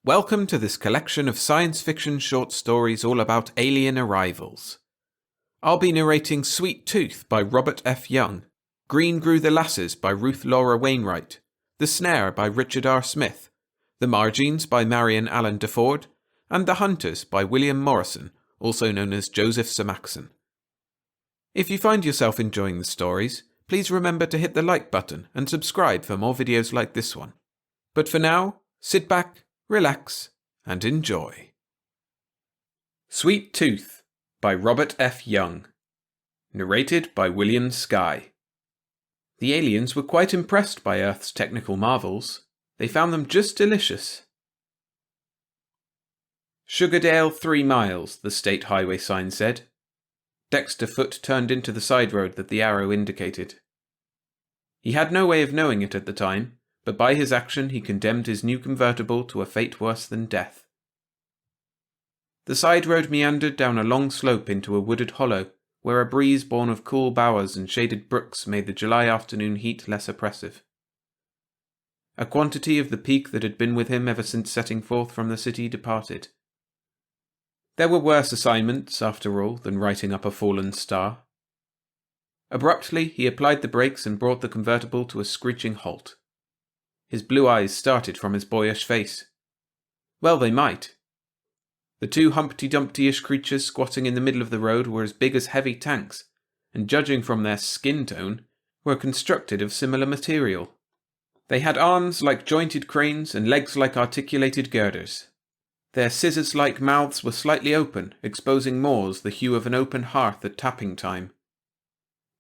Welcome to this collection of science fiction short stories all about alien arrivals. I'll be narrating Sweet Tooth by Robert F. Young, Green Grew the Lasses by Ruth Laura Wainwright, The Snare by Richard R. Smith, The Margenes by Marion Allen DeFord, and The Hunters by William Morrison, also known as Joseph Samachson. If you find yourself enjoying the stories, please remember to hit the like button and subscribe for more videos like this one. But for now, sit back, relax, and enjoy. Sweet Tooth by Robert F. Young. Narrated by William Skye. The aliens were quite impressed by Earth's technical marvels. They found them just delicious. Sugardale 3 miles, the state highway sign said. Dexter Foote turned into the side road that the arrow indicated. He had no way of knowing it at the time, but by his action he condemned his new convertible to a fate worse than death. The side road meandered down a long slope into a wooded hollow, where a breeze born of cool bowers and shaded brooks made the July afternoon heat less oppressive. A quantity of the peak that had been with him ever since setting forth from the city departed. There were worse assignments, after all, than writing up a fallen star. Abruptly, he applied the brakes and brought the convertible to a screeching halt. His blue eyes started from his boyish face. Well, they might. The two Humpty Dumpty-ish creatures squatting in the middle of the road were as big as heavy tanks, and judging from their skin tone, were constructed of similar material. They had arms like jointed cranes and legs like articulated girders. Their scissors-like mouths were slightly open, exposing maws the hue of an open hearth at tapping time.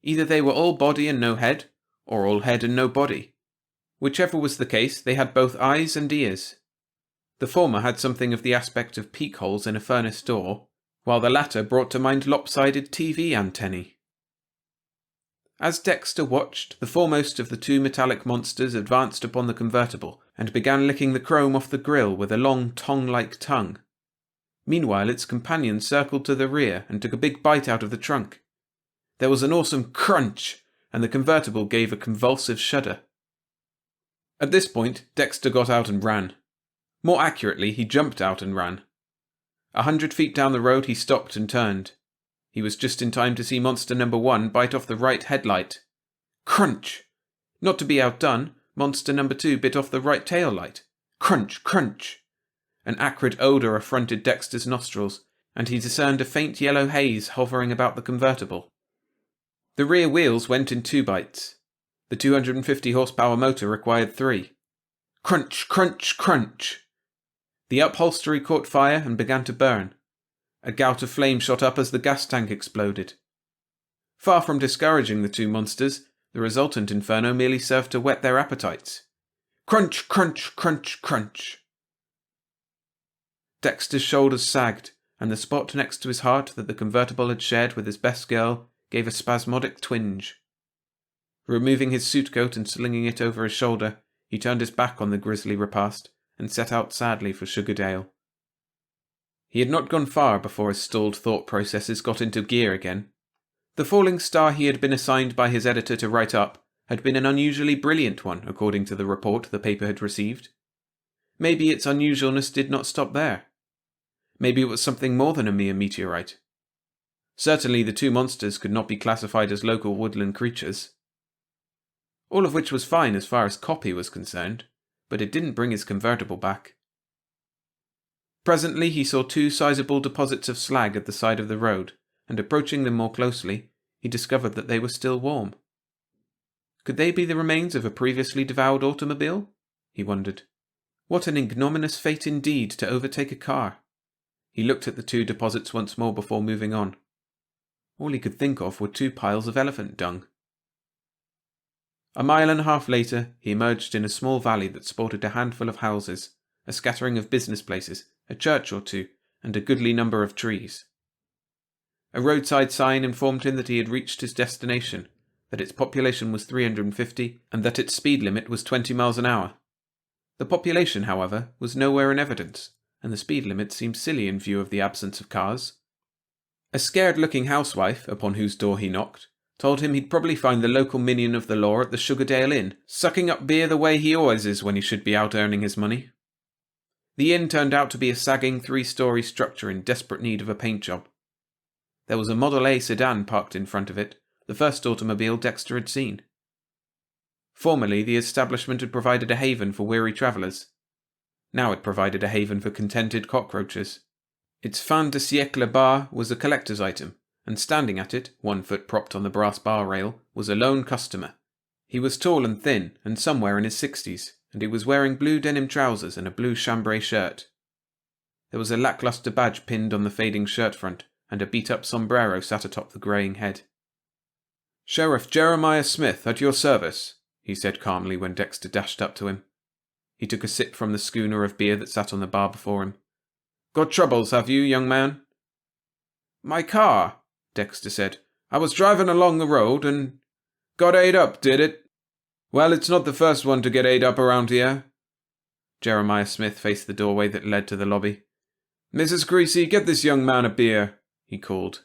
Either they were all body and no head, or all head and no body. Whichever was the case, they had both eyes and ears. The former had something of the aspect of peak holes in a furnace door, while the latter brought to mind lopsided TV antennae. As Dexter watched, the foremost of the two metallic monsters advanced upon the convertible and began licking the chrome off the grille with a long tongue-like tongue. Meanwhile, its companion circled to the rear and took a big bite out of the trunk. There was an awesome crunch, and the convertible gave a convulsive shudder. At this point, Dexter got out and ran. More accurately, he jumped out and ran. 100 feet down the road, he stopped and turned. He was just in time to see monster number 1 bite off the right headlight. Crunch! Not to be outdone, monster number 2 bit off the right tail light. Crunch, crunch! An acrid odour affronted Dexter's nostrils, and he discerned a faint yellow haze hovering about the convertible. The rear wheels went in 2 bites. The 250 horsepower motor required 3. Crunch, crunch, crunch! The upholstery caught fire and began to burn. A gout of flame shot up as the gas tank exploded. Far from discouraging the two monsters, the resultant inferno merely served to whet their appetites. Crunch, crunch, crunch, crunch! Dexter's shoulders sagged, and the spot next to his heart that the convertible had shared with his best girl gave a spasmodic twinge. Removing his suit coat and slinging it over his shoulder, he turned his back on the grisly repast and set out sadly for Sugardale. He had not gone far before his stalled thought processes got into gear again. The falling star he had been assigned by his editor to write up had been an unusually brilliant one, according to the report the paper had received. Maybe its unusualness did not stop there. Maybe it was something more than a mere meteorite. Certainly the two monsters could not be classified as local woodland creatures. All of which was fine as far as copy was concerned, but it didn't bring his convertible back. Presently he saw 2 sizable deposits of slag at the side of the road, and approaching them more closely, he discovered that they were still warm. Could they be the remains of a previously devoured automobile? He wondered. What an ignominious fate indeed to overtake a car. He looked at the 2 deposits once more before moving on. All he could think of were 2 piles of elephant dung. A mile and a half later, he emerged in a small valley that sported a handful of houses, a scattering of business places, a church or 2, and a goodly number of trees. A roadside sign informed him that he had reached his destination, that its population was 350, and that its speed limit was 20 miles an hour. The population, however, was nowhere in evidence, and the speed limit seemed silly in view of the absence of cars. A scared-looking housewife, upon whose door he knocked, told him he'd probably find the local minion of the law at the Sugardale Inn, sucking up beer the way he always is when he should be out earning his money. The inn turned out to be a sagging 3-story structure in desperate need of a paint job. There was a Model A sedan parked in front of it, the first automobile Dexter had seen. Formerly, the establishment had provided a haven for weary travellers. Now it provided a haven for contented cockroaches. Its fin de siècle bar was a collector's item, and standing at it, 1 foot propped on the brass bar rail, was a lone customer. He was tall and thin, and somewhere in his 60s, and he was wearing blue denim trousers and a blue chambray shirt. There was a lacklustre badge pinned on the fading shirt front, and a beat-up sombrero sat atop the greying head. "Sheriff Jeremiah Smith, at your service," he said calmly when Dexter dashed up to him. He took a sip from the schooner of beer that sat on the bar before him. "Got troubles, have you, young man?" "My car," Dexter said. "I was driving along the road and... Got ate up, did it? Well, it's not the first one to get ate up around here." Jeremiah Smith faced the doorway that led to the lobby. "Mrs. Creasy, get this young man a beer," he called.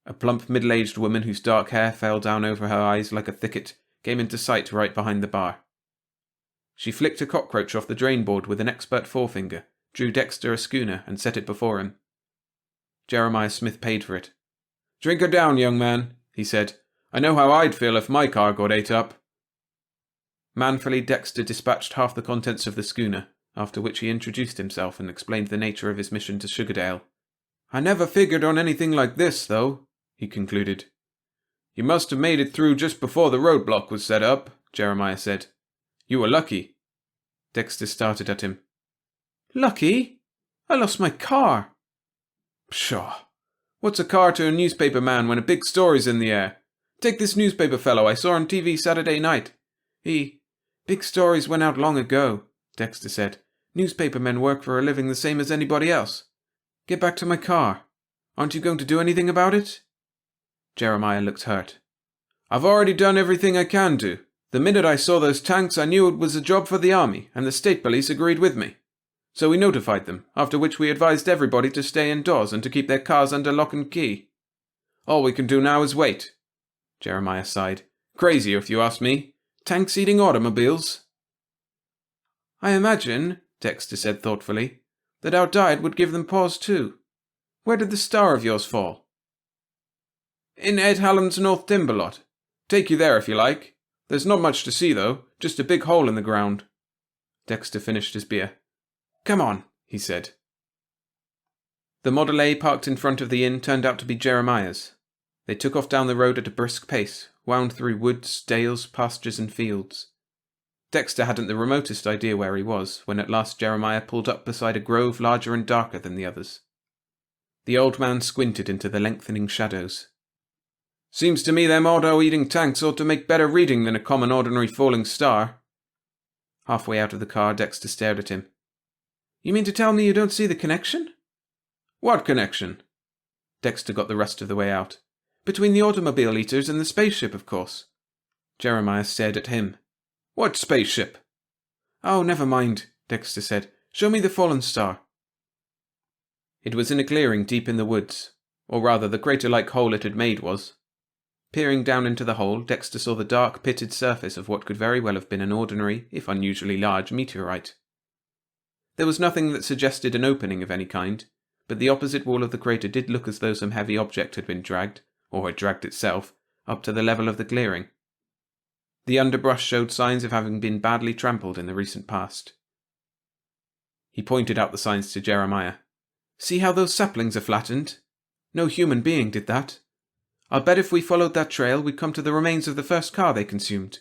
A plump middle-aged woman whose dark hair fell down over her eyes like a thicket came into sight right behind the bar. She flicked a cockroach off the drain board with an expert forefinger, drew Dexter a schooner, and set it before him. Jeremiah Smith paid for it. "Drink her down, young man," he said. "I know how I'd feel if my car got ate up." Manfully, Dexter dispatched half the contents of the schooner, after which he introduced himself and explained the nature of his mission to Sugardale. "I never figured on anything like this, though," he concluded. "You must have made it through just before the roadblock was set up," Jeremiah said. "You were lucky." Dexter started at him. "Lucky? I lost my car." "Pshaw! What's a car to a newspaper man when a big story's in the air? Take this newspaper fellow I saw on TV Saturday night. Big stories went out long ago," Dexter said. "Newspaper men work for a living the same as anybody else. Get back to my car. Aren't you going to do anything about it?" Jeremiah looked hurt. "I've already done everything I can do. The minute I saw those tanks, I knew it was a job for the army, and the state police agreed with me. So we notified them, after which we advised everybody to stay indoors and to keep their cars under lock and key. All we can do now is wait." Jeremiah sighed. "Crazy, if you ask me. Tanks eating automobiles." "I imagine," Dexter said thoughtfully, "that our diet would give them pause too. Where did the star of yours fall?" "In Ed Hallam's North Timber lot. Take you there if you like. There's not much to see, though, just a big hole in the ground." Dexter finished his beer. "Come on," he said. The Model A parked in front of the inn turned out to be Jeremiah's. They took off down the road at a brisk pace, wound through woods, dales, pastures and fields. Dexter hadn't the remotest idea where he was, when at last Jeremiah pulled up beside a grove larger and darker than the others. The old man squinted into the lengthening shadows. "Seems to me them auto-eating tanks ought to make better reading than a common ordinary falling star." Halfway out of the car, Dexter stared at him. "You mean to tell me you don't see the connection?" "What connection?" Dexter got the rest of the way out. "Between the automobile eaters and the spaceship, of course." Jeremiah stared at him. "What spaceship?" "Oh, never mind," Dexter said. "Show me the fallen star." It was in a clearing deep in the woods, or rather the crater-like hole it had made was. Peering down into the hole, Dexter saw the dark, pitted surface of what could very well have been an ordinary, if unusually large, meteorite. There was nothing that suggested an opening of any kind, but the opposite wall of the crater did look as though some heavy object had been dragged, or had dragged itself, up to the level of the clearing. The underbrush showed signs of having been badly trampled in the recent past. He pointed out the signs to Jeremiah. "See how those saplings are flattened? No human being did that. I'll bet if we followed that trail we'd come to the remains of the first car they consumed.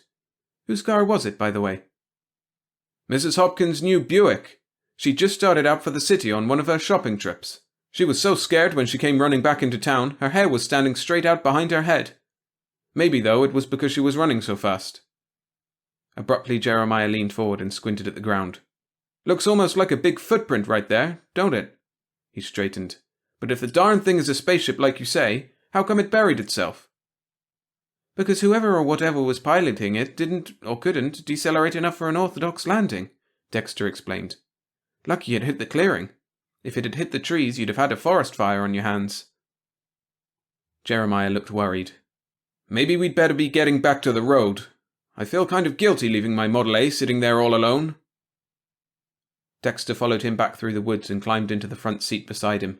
Whose car was it, by the way?" "Mrs. Hopkins' new Buick. She just started out for the city on one of her shopping trips. She was so scared when she came running back into town, her hair was standing straight out behind her head. Maybe, though, it was because she was running so fast." Abruptly, Jeremiah leaned forward and squinted at the ground. "Looks almost like a big footprint right there, don't it?" He straightened. "But if the darn thing is a spaceship like you say, how come it buried itself?" "Because whoever or whatever was piloting it didn't, or couldn't, decelerate enough for an orthodox landing," Dexter explained. "Lucky it hit the clearing. If it had hit the trees, you'd have had a forest fire on your hands." Jeremiah looked worried. "Maybe we'd better be getting back to the road. I feel kind of guilty leaving my Model A sitting there all alone." Dexter followed him back through the woods and climbed into the front seat beside him.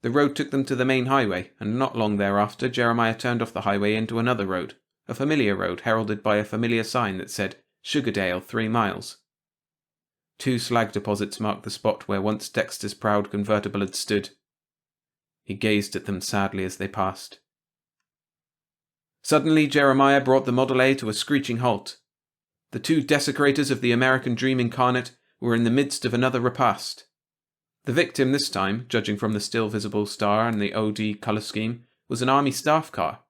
The road took them to the main highway, and not long thereafter Jeremiah turned off the highway into another road, a familiar road heralded by a familiar sign that said, Sugardale 3 miles. 2 slag deposits marked the spot where once Dexter's proud convertible had stood. He gazed at them sadly as they passed. Suddenly Jeremiah brought the Model A to a screeching halt. The 2 desecrators of the American dream incarnate were in the midst of another repast. The victim this time, judging from the still visible star and the OD colour scheme, was an army staff car.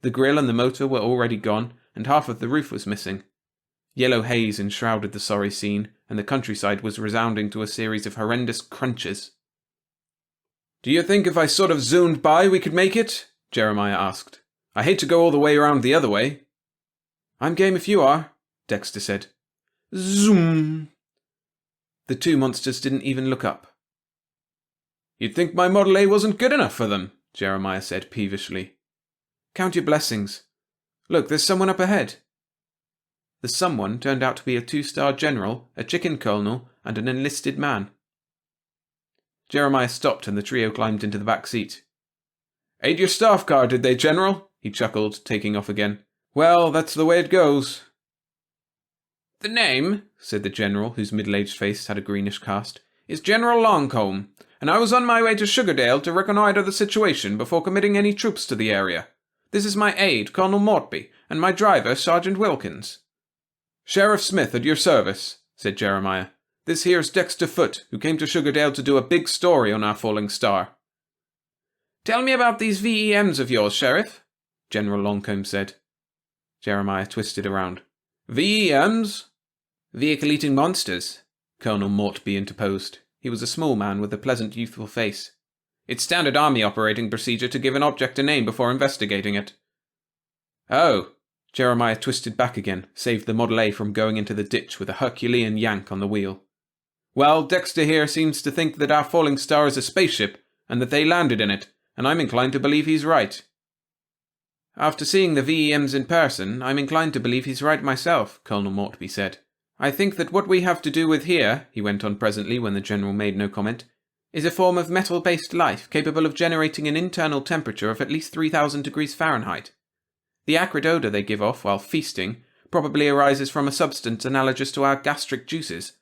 The grille and the motor were already gone, and half of the roof was missing. Yellow haze enshrouded the sorry scene, and the countryside was resounding to a series of horrendous crunches. "Do you think if I sort of zoomed by we could make it?" Jeremiah asked. "I hate to go all the way around the other way." "I'm game if you are," Dexter said. Zoom! The 2 monsters didn't even look up. "You'd think my Model A wasn't good enough for them," Jeremiah said peevishly. "Count your blessings. Look, there's someone up ahead." The someone turned out to be a 2-star general, a chicken colonel, and an enlisted man. Jeremiah stopped and the trio climbed into the back seat. "Ate your staff car, did they, General?" he chuckled, taking off again. "Well, that's the way it goes." "The name," said the general, whose middle-aged face had a greenish cast, "is General Longcomb, and I was on my way to Sugardale to reconnoiter the situation before committing any troops to the area. This is my aide, Colonel Mortby, and my driver, Sergeant Wilkins." "Sheriff Smith at your service," said Jeremiah. "This here's Dexter Foote, who came to Sugardale to do a big story on our falling star." "Tell me about these VEMs of yours, Sheriff," General Longcomb said. Jeremiah twisted around. "VEMs?" "Vehicle-eating monsters," Colonel Mortby interposed. He was a small man with a pleasant youthful face. "It's standard army operating procedure to give an object a name before investigating it." "Oh." Jeremiah twisted back again, saved the Model A from going into the ditch with a Herculean yank on the wheel. "Well, Dexter here seems to think that our falling star is a spaceship, and that they landed in it, and I'm inclined to believe he's right." "After seeing the VEMs in person, I'm inclined to believe he's right myself," Colonel Mortby said. "I think that what we have to do with here," he went on presently when the general made no comment, "is a form of metal-based life capable of generating an internal temperature of at least 3,000 degrees Fahrenheit. The acrid odour they give off while feasting probably arises from a substance analogous to our gastric juices,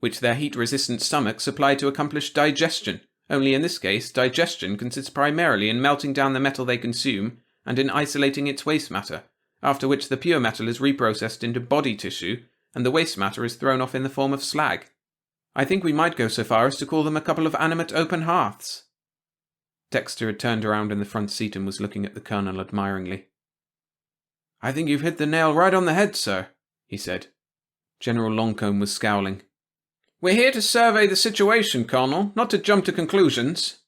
which their heat-resistant stomachs supply to accomplish digestion, only in this case digestion consists primarily in melting down the metal they consume and in isolating its waste matter, after which the pure metal is reprocessed into body tissue and the waste matter is thrown off in the form of slag. I think we might go so far as to call them a couple of animate open hearths." Dexter had turned around in the front seat and was looking at the colonel admiringly. "I think you've hit the nail right on the head, sir," he said. General Longcomb was scowling. "We're here to survey the situation, Colonel, not to jump to conclusions."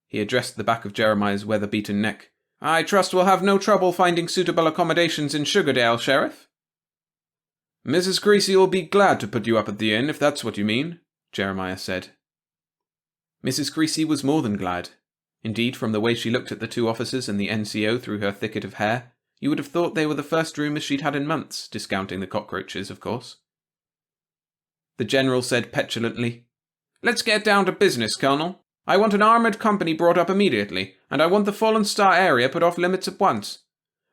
He addressed the back of Jeremiah's weather-beaten neck. "I trust we'll have no trouble finding suitable accommodations in Sugardale, Sheriff." "Mrs. Creasy will be glad to put you up at the inn, if that's what you mean," Jeremiah said. Mrs. Creasy was more than glad. Indeed, from the way she looked at the 2 officers and the NCO through her thicket of hair, you would have thought they were the first roomers she'd had in months, discounting the cockroaches, of course. The general said petulantly, "Let's get down to business, Colonel. I want an armoured company brought up immediately, and I want the Fallen Star area put off limits at once.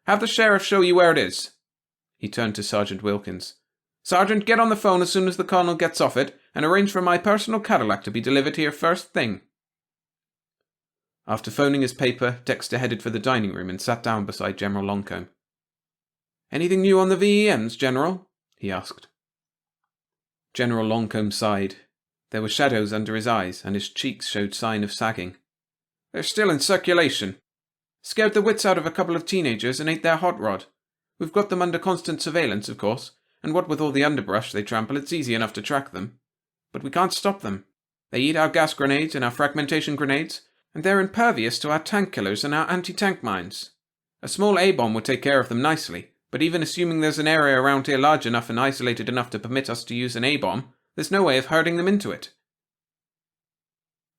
Have the sheriff show you where it is." He turned to Sergeant Wilkins. "Sergeant, get on the phone as soon as the colonel gets off it, and arrange for my personal Cadillac to be delivered here first thing." After phoning his paper, Dexter headed for the dining room and sat down beside General Longcomb. "Anything new on the VEMs, General?" he asked. General Longcomb sighed. There were shadows under his eyes, and his cheeks showed sign of sagging. "They're still in circulation. Scared the wits out of a couple of teenagers and ate their hot rod. We've got them under constant surveillance, of course, and what with all the underbrush they trample, it's easy enough to track them. But we can't stop them. They eat our gas grenades and our fragmentation grenades, and they're impervious to our tank killers and our anti-tank mines. A small A-bomb would take care of them nicely, but even assuming there's an area around here large enough and isolated enough to permit us to use an A-bomb, there's no way of herding them into it."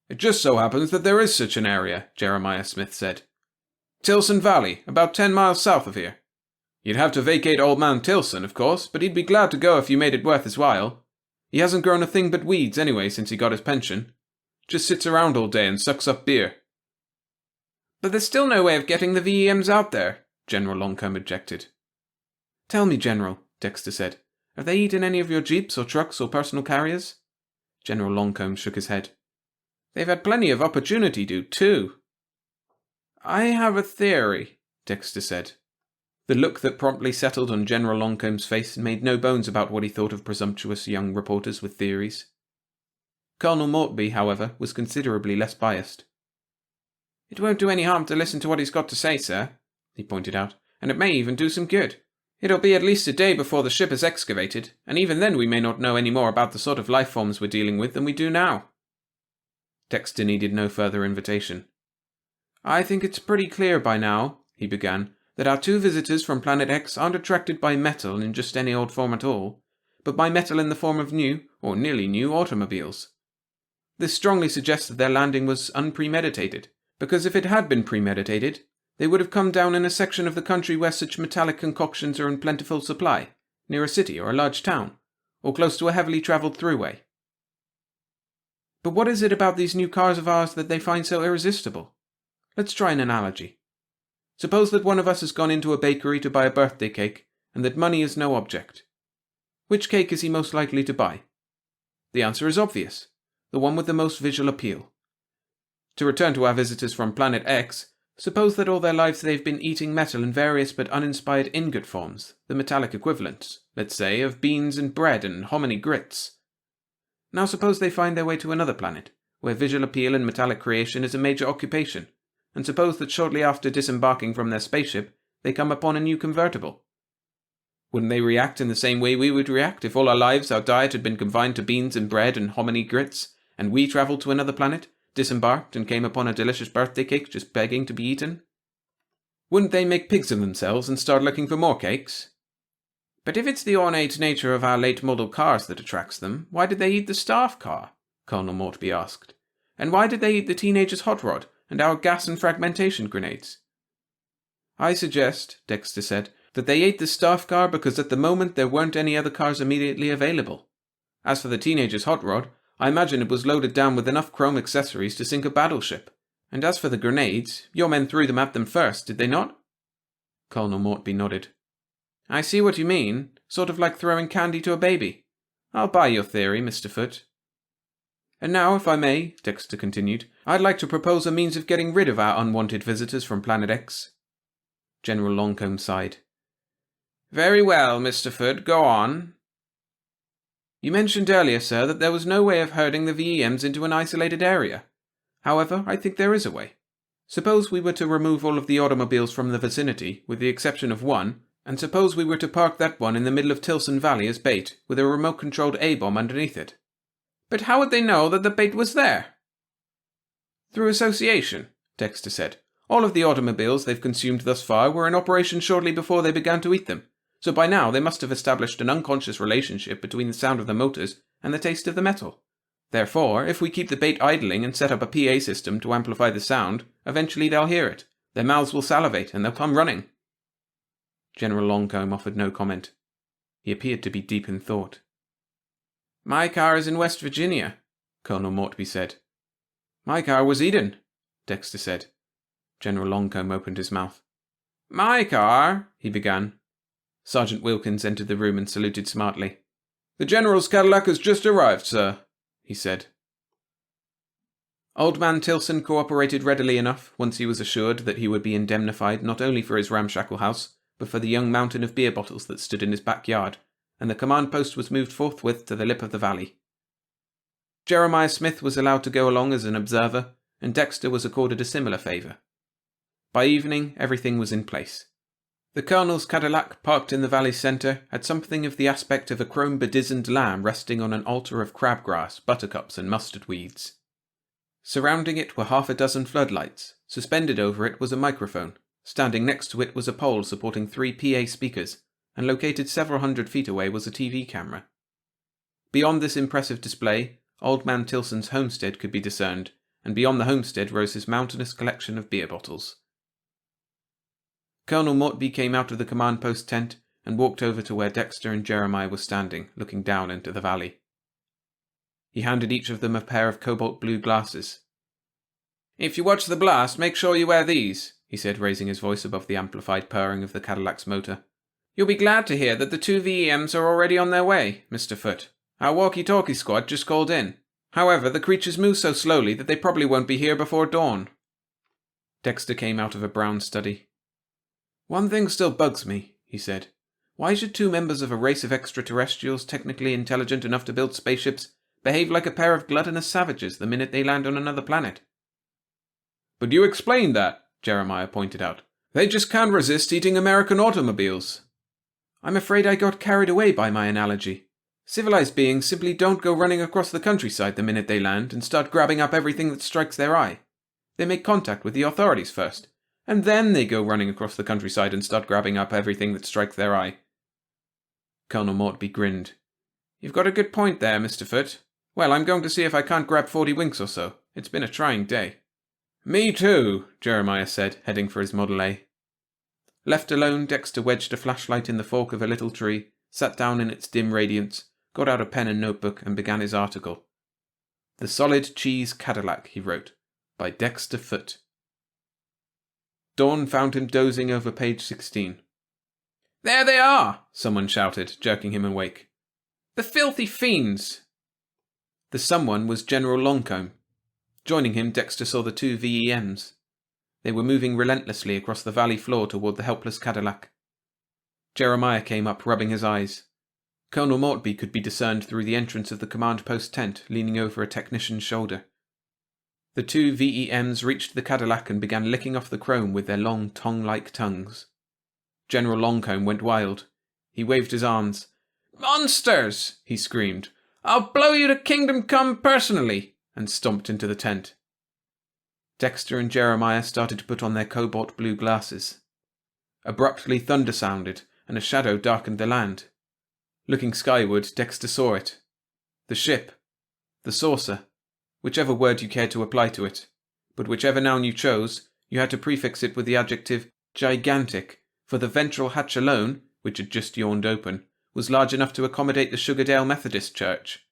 "It just so happens that there is such an area," Jeremiah Smith said. "Tilson Valley, about 10 miles south of here. You'd have to vacate old man Tilson, of course, but he'd be glad to go if you made it worth his while. He hasn't grown a thing but weeds anyway since he got his pension. Just sits around all day and sucks up beer." "But there's still no way of getting the VEMs out there," General Longcomb objected. "Tell me, General," Dexter said, "have they eaten any of your jeeps or trucks or personal carriers?" General Longcomb shook his head. "They've had plenty of opportunity to, too." "I have a theory," Dexter said. The look that promptly settled on General Longcomb's face made no bones about what he thought of presumptuous young reporters with theories. Colonel Mortby, however, was considerably less biased. "It won't do any harm to listen to what he's got to say, sir," he pointed out, "and it may even do some good. It'll be at least a day before the ship is excavated, and even then we may not know any more about the sort of life forms we're dealing with than we do now." Dexter needed no further invitation. "I think it's pretty clear by now," he began, "that our two visitors from Planet X aren't attracted by metal in just any old form at all, but by metal in the form of new, or nearly new, automobiles. This strongly suggests that their landing was unpremeditated, because if it had been premeditated, they would have come down in a section of the country where such metallic concoctions are in plentiful supply, near a city or a large town, or close to a heavily travelled throughway. But what is it about these new cars of ours that they find so irresistible? Let's try an analogy. Suppose that one of us has gone into a bakery to buy a birthday cake, and that money is no object. Which cake is he most likely to buy? The answer is obvious, the one with the most visual appeal. To return to our visitors from Planet X, suppose that all their lives they've been eating metal in various but uninspired ingot forms, the metallic equivalents, let's say, of beans and bread and hominy grits. Now suppose they find their way to another planet, where visual appeal and metallic creation is a major occupation, and suppose that shortly after disembarking from their spaceship, they come upon a new convertible. Wouldn't they react in the same way we would react if all our lives our diet had been confined to beans and bread and hominy grits, and we travelled to another planet, disembarked, and came upon a delicious birthday cake just begging to be eaten? Wouldn't they make pigs of themselves and start looking for more cakes? But if it's the ornate nature of our late-model cars that attracts them, why did they eat the staff car? Colonel Mortby asked. And why did they eat the teenager's hot rod and our gas and fragmentation grenades? I suggest, Dexter said, that they ate the staff car because at the moment there weren't any other cars immediately available. As for the teenager's hot rod, I imagine it was loaded down with enough chrome accessories to sink a battleship. And as for the grenades, your men threw them at them first, did they not? Colonel Mortby nodded. I see what you mean, sort of like throwing candy to a baby. I'll buy your theory, Mr. Foote. And now, if I may, Dexter continued, I'd like to propose a means of getting rid of our unwanted visitors from Planet X. General Longcomb sighed. Very well, Mr. Foote, go on. You mentioned earlier, sir, that there was no way of herding the VEMs into an isolated area. However, I think there is a way. Suppose we were to remove all of the automobiles from the vicinity, with the exception of one, and suppose we were to park that one in the middle of Tilson Valley as bait, with a remote-controlled A-bomb underneath it. But how would they know that the bait was there? Through association, Dexter said. All of the automobiles they've consumed thus far were in operation shortly before they began to eat them, so by now they must have established an unconscious relationship between the sound of the motors and the taste of the metal. Therefore, if we keep the bait idling and set up a PA system to amplify the sound, eventually they'll hear it. Their mouths will salivate and they'll come running. General Longcomb offered no comment. He appeared to be deep in thought. My car is in West Virginia, Colonel Mortby said. My car was Eden, Dexter said. General Longcomb opened his mouth. My car, he began. Sergeant Wilkins entered the room and saluted smartly. The General's Cadillac has just arrived, sir, he said. Old man Tilson cooperated readily enough once he was assured that he would be indemnified not only for his ramshackle house, but for the young mountain of beer bottles that stood in his backyard, and the command post was moved forthwith to the lip of the valley. Jeremiah Smith was allowed to go along as an observer, and Dexter was accorded a similar favour. By evening, everything was in place. The Colonel's Cadillac, parked in the valley's centre, had something of the aspect of a chrome-bedizened lamb resting on an altar of crabgrass, buttercups, and mustard weeds. Surrounding it were half a dozen floodlights. Suspended over it was a microphone. Standing next to it was a pole supporting 3 PA speakers, and located several hundred feet away was a TV camera. Beyond this impressive display, Old Man Tilson's homestead could be discerned, and beyond the homestead rose his mountainous collection of beer bottles. Colonel Mortby came out of the command post tent and walked over to where Dexter and Jeremiah were standing, looking down into the valley. He handed each of them a pair of cobalt blue glasses. "If you watch the blast, make sure you wear these," he said, raising his voice above the amplified purring of the Cadillac's motor. "You'll be glad to hear that the 2 VEMs are already on their way, Mr. Foote. Our walkie-talkie squad just called in. However, the creatures move so slowly that they probably won't be here before dawn." Dexter came out of a brown study. "One thing still bugs me," he said. "Why should 2 members of a race of extraterrestrials technically intelligent enough to build spaceships behave like a pair of gluttonous savages the minute they land on another planet?" "But you explained that," Jeremiah pointed out. "They just can't resist eating American automobiles." "I'm afraid I got carried away by my analogy. Civilized beings simply don't go running across the countryside the minute they land and start grabbing up everything that strikes their eye. They make contact with the authorities first, and then they go running across the countryside and start grabbing up everything that strikes their eye." Colonel Mortby grinned. "You've got a good point there, Mr. Foote. Well, I'm going to see if I can't grab 40 winks or so. It's been a trying day." "Me too," Jeremiah said, heading for his Model A. Left alone, Dexter wedged a flashlight in the fork of a little tree, sat down in its dim radiance, got out a pen and notebook, and began his article. "The Solid Cheese Cadillac," he wrote, by Dexter Foote. Dawn found him dozing over page 16. "There they are!" someone shouted, jerking him awake. "The filthy fiends!" The someone was General Longcomb. Joining him, Dexter saw the 2 VEMs. They were moving relentlessly across the valley floor toward the helpless Cadillac. Jeremiah came up, rubbing his eyes. Colonel Mortby could be discerned through the entrance of the command post tent, leaning over a technician's shoulder. The 2 VEMs reached the Cadillac and began licking off the chrome with their long, tongue-like tongues. General Longcomb went wild. He waved his arms. "Monsters!" he screamed. "I'll blow you to Kingdom Come personally!" and stomped into the tent. Dexter and Jeremiah started to put on their cobalt blue glasses. Abruptly thunder sounded, and a shadow darkened the land. Looking skyward, Dexter saw it. The ship. The saucer. Whichever word you cared to apply to it. But whichever noun you chose, you had to prefix it with the adjective gigantic, for the ventral hatch alone, which had just yawned open, was large enough to accommodate the Sugardale Methodist Church.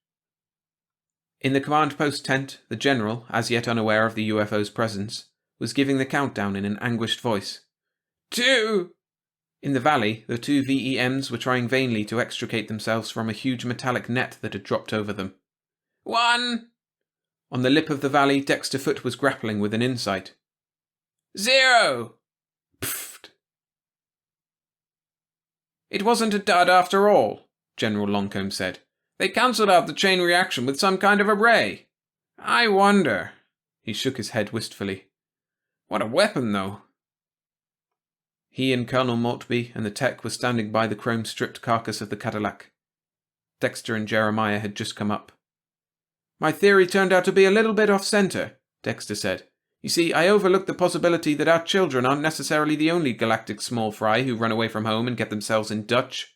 In the command post tent, the general, as yet unaware of the UFO's presence, was giving the countdown in an anguished voice. 2! In the valley, the 2 VEMs were trying vainly to extricate themselves from a huge metallic net that had dropped over them. 1! On the lip of the valley, Dexter Foote was grappling with an insight. 0! Pfft. "It wasn't a dud after all," General Longcomb said. "They cancelled out the chain reaction with some kind of a ray. I wonder." He shook his head wistfully. "What a weapon, though." He and Colonel Mortby and the tech were standing by the chrome-stripped carcass of the Cadillac. Dexter and Jeremiah had just come up. "My theory turned out to be a little bit off-center," Dexter said. "You see, I overlooked the possibility that our children aren't necessarily the only galactic small fry who run away from home and get themselves in Dutch.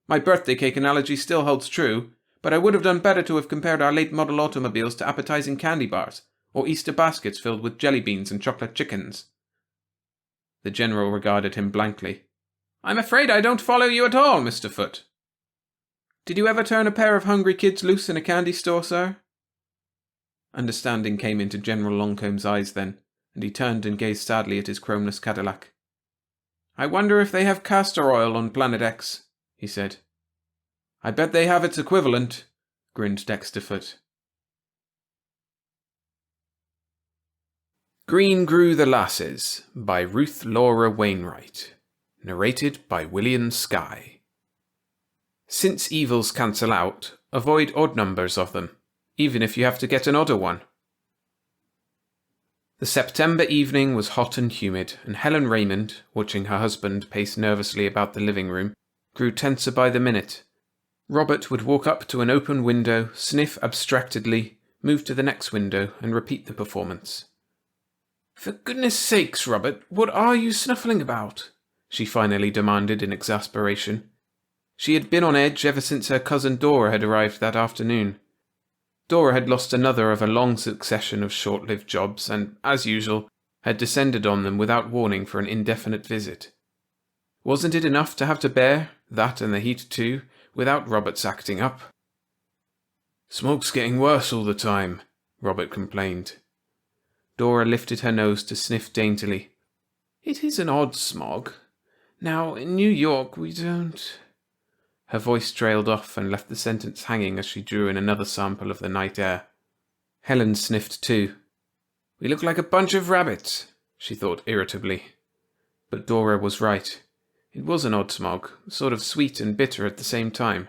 My birthday cake analogy still holds true, but I would have done better to have compared our late model automobiles to appetizing candy bars, or Easter baskets filled with jelly beans and chocolate chickens." The general regarded him blankly. "I'm afraid I don't follow you at all, Mr. Foote." "Did you ever turn a pair of hungry kids loose in a candy store, sir?" Understanding came into General Longcomb's eyes then, and he turned and gazed sadly at his chromeless Cadillac. "I wonder if they have castor oil on Planet X," he said. "I bet they have its equivalent," grinned Dexter Foote. Green Grew the Lasses by Ruth Laura Wainwright. Narrated by William Skye. Since evils cancel out, avoid odd numbers of them, even if you have to get an odder one. The September evening was hot and humid, and Helen Raymond, watching her husband pace nervously about the living room, grew tenser by the minute. Robert would walk up to an open window, sniff abstractedly, move to the next window, and repeat the performance. "For goodness sakes, Robert, what are you snuffling about?" she finally demanded in exasperation. She had been on edge ever since her cousin Dora had arrived that afternoon. Dora had lost another of a long succession of short-lived jobs and, as usual, had descended on them without warning for an indefinite visit. Wasn't it enough to have to bear, that and the heat too, without Robert's acting up? Smoke's getting worse all the time, Robert complained. Dora lifted her nose to sniff daintily. It is an odd smog. Now, in New York we don't... Her voice trailed off and left the sentence hanging as she drew in another sample of the night air. Helen sniffed too. We look like a bunch of rabbits, she thought irritably. But Dora was right. It was an odd smog, sort of sweet and bitter at the same time.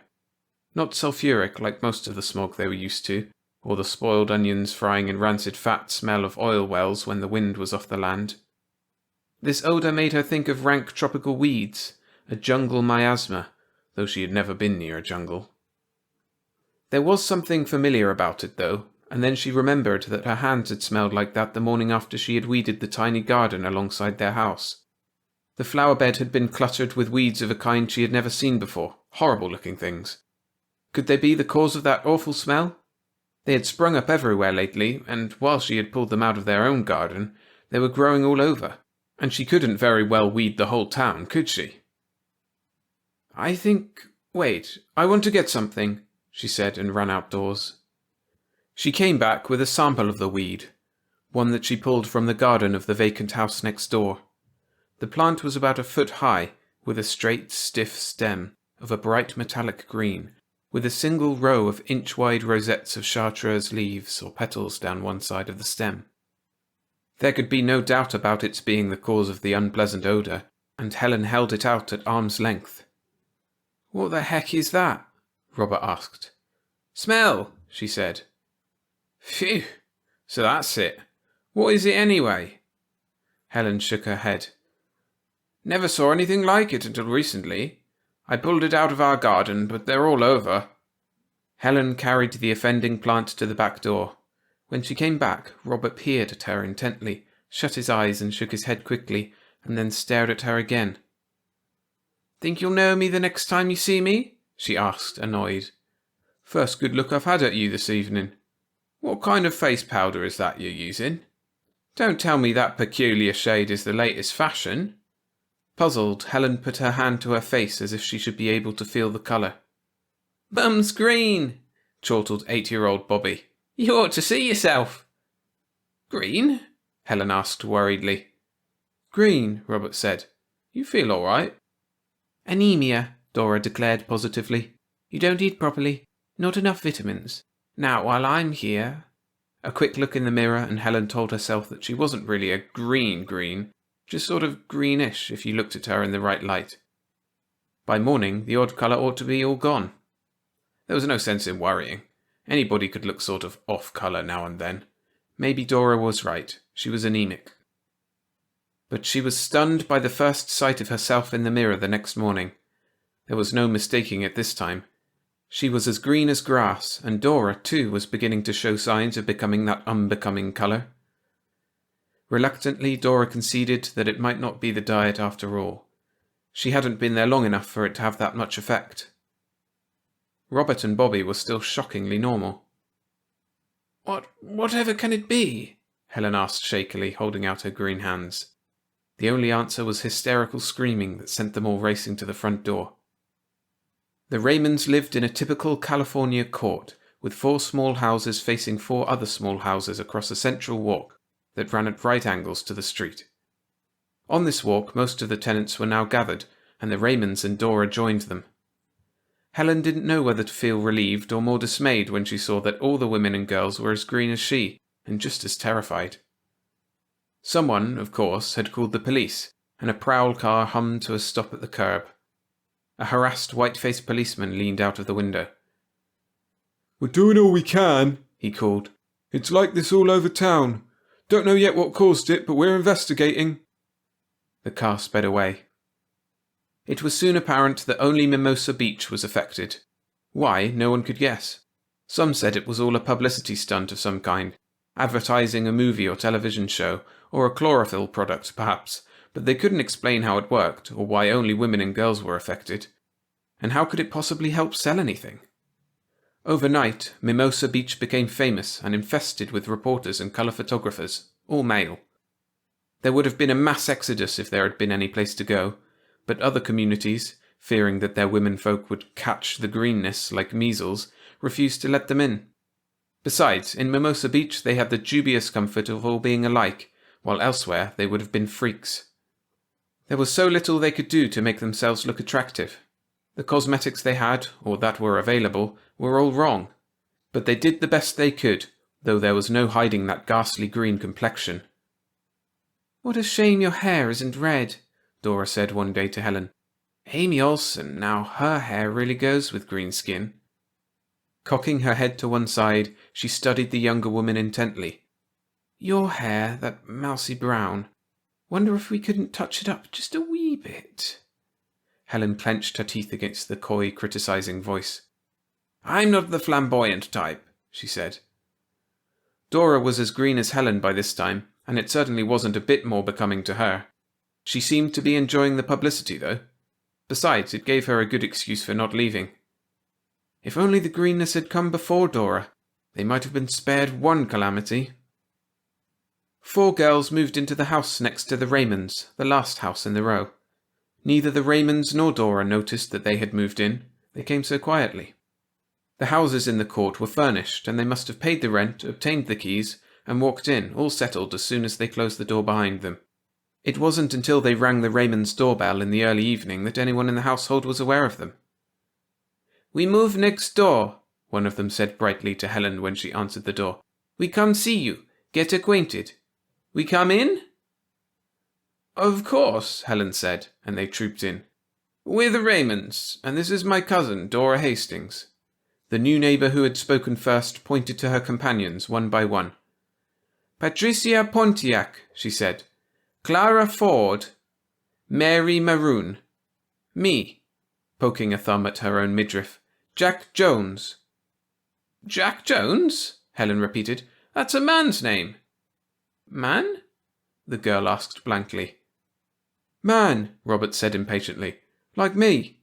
Not sulphuric like most of the smog they were used to, or the spoiled onions frying in rancid fat smell of oil wells when the wind was off the land. This odour made her think of rank tropical weeds, a jungle miasma, though she had never been near a jungle. There was something familiar about it, though, and then she remembered that her hands had smelled like that the morning after she had weeded the tiny garden alongside their house. The flower bed had been cluttered with weeds of a kind she had never seen before, horrible-looking things. Could they be the cause of that awful smell? They had sprung up everywhere lately, and while she had pulled them out of their own garden, they were growing all over, and she couldn't very well weed the whole town, could she? Wait, I want to get something, she said and ran outdoors. She came back with a sample of the weed, one that she pulled from the garden of the vacant house next door. The plant was about a foot high, with a straight, stiff stem of a bright metallic green, with a single row of inch-wide rosettes of chartreuse leaves or petals down one side of the stem. There could be no doubt about its being the cause of the unpleasant odour, and Helen held it out at arm's length. What the heck is that? Robert asked. Smell, she said. Phew, so that's it. What is it anyway? Helen shook her head. Never saw anything like it until recently. I pulled it out of our garden, but they're all over. Helen carried the offending plant to the back door. When she came back, Robert peered at her intently, shut his eyes and shook his head quickly, and then stared at her again. Think you'll know me the next time you see me? She asked, annoyed. First good look I've had at you this evening. What kind of face powder is that you're using? Don't tell me that peculiar shade is the latest fashion. Puzzled, Helen put her hand to her face as if she should be able to feel the colour. Bum's green, chortled 8-year-old Bobby. You ought to see yourself. Green? Helen asked worriedly. Green, Robert said. You feel all right. Anemia, Dora declared positively. You don't eat properly. Not enough vitamins. Now, while I'm here... A quick look in the mirror and Helen told herself that she wasn't really a green, just sort of greenish if you looked at her in the right light. By morning, the odd colour ought to be all gone. There was no sense in worrying. Anybody could look sort of off-colour now and then. Maybe Dora was right. She was anemic. But she was stunned by the first sight of herself in the mirror the next morning. There was no mistaking it this time. She was as green as grass, and Dora, too, was beginning to show signs of becoming that unbecoming colour. Reluctantly, Dora conceded that it might not be the diet after all. She hadn't been there long enough for it to have that much effect. Robert and Bobby were still shockingly normal. Whatever can it be? Helen asked shakily, holding out her green hands. The only answer was hysterical screaming that sent them all racing to the front door. The Raymonds lived in a typical California court, with 4 small houses facing 4 other small houses across a central walk that ran at right angles to the street. On this walk, most of the tenants were now gathered, and the Raymonds and Dora joined them. Helen didn't know whether to feel relieved or more dismayed when she saw that all the women and girls were as green as she, and just as terrified. Someone, of course, had called the police, and a prowl car hummed to a stop at the curb. A harassed, white-faced policeman leaned out of the window. We're doing all we can, he called. It's like this all over town. Don't know yet what caused it, but we're investigating. The car sped away. It was soon apparent that only Mimosa Beach was affected. Why, no one could guess. Some said it was all a publicity stunt of some kind, advertising a movie or television show, or a chlorophyll product, perhaps, but they couldn't explain how it worked, or why only women and girls were affected. And how could it possibly help sell anything? Overnight, Mimosa Beach became famous and infested with reporters and colour photographers, all male. There would have been a mass exodus if there had been any place to go, but other communities, fearing that their womenfolk would catch the greenness like measles, refused to let them in. Besides, in Mimosa Beach they had the dubious comfort of all being alike, while elsewhere they would have been freaks. There was so little they could do to make themselves look attractive. The cosmetics they had, or that were available, were all wrong. But they did the best they could, though there was no hiding that ghastly green complexion. "What a shame your hair isn't red," Dora said one day to Helen. "Amy Olsen, now her hair really goes with green skin." Cocking her head to one side, she studied the younger woman intently. "Your hair, that mousy brown. Wonder if we couldn't touch it up just a wee bit." Helen clenched her teeth against the coy, criticizing voice. "I'm not the flamboyant type," she said. Dora was as green as Helen by this time, and it certainly wasn't a bit more becoming to her. She seemed to be enjoying the publicity, though. Besides, it gave her a good excuse for not leaving. If only the greenness had come before Dora, they might have been spared one calamity. 4 girls moved into the house next to the Raymonds, the last house in the row. Neither the Raymonds nor Dora noticed that they had moved in. They came so quietly. The houses in the court were furnished, and they must have paid the rent, obtained the keys, and walked in, all settled as soon as they closed the door behind them. It wasn't until they rang the Raymonds' doorbell in the early evening that anyone in the household was aware of them. "We move next door," one of them said brightly to Helen when she answered the door. "We come see you, get acquainted. We come in?" "Of course," Helen said, and they trooped in. "We're the Raymonds, and this is my cousin, Dora Hastings." The new neighbour who had spoken first pointed to her companions one by one. "Patricia Pontiac," she said. "Clara Ford. Mary Maroon. Me," poking a thumb at her own midriff. "Jack Jones." "Jack Jones?" Helen repeated. "That's a man's name." "Man?" the girl asked blankly. "Man," Robert said impatiently. "Like me."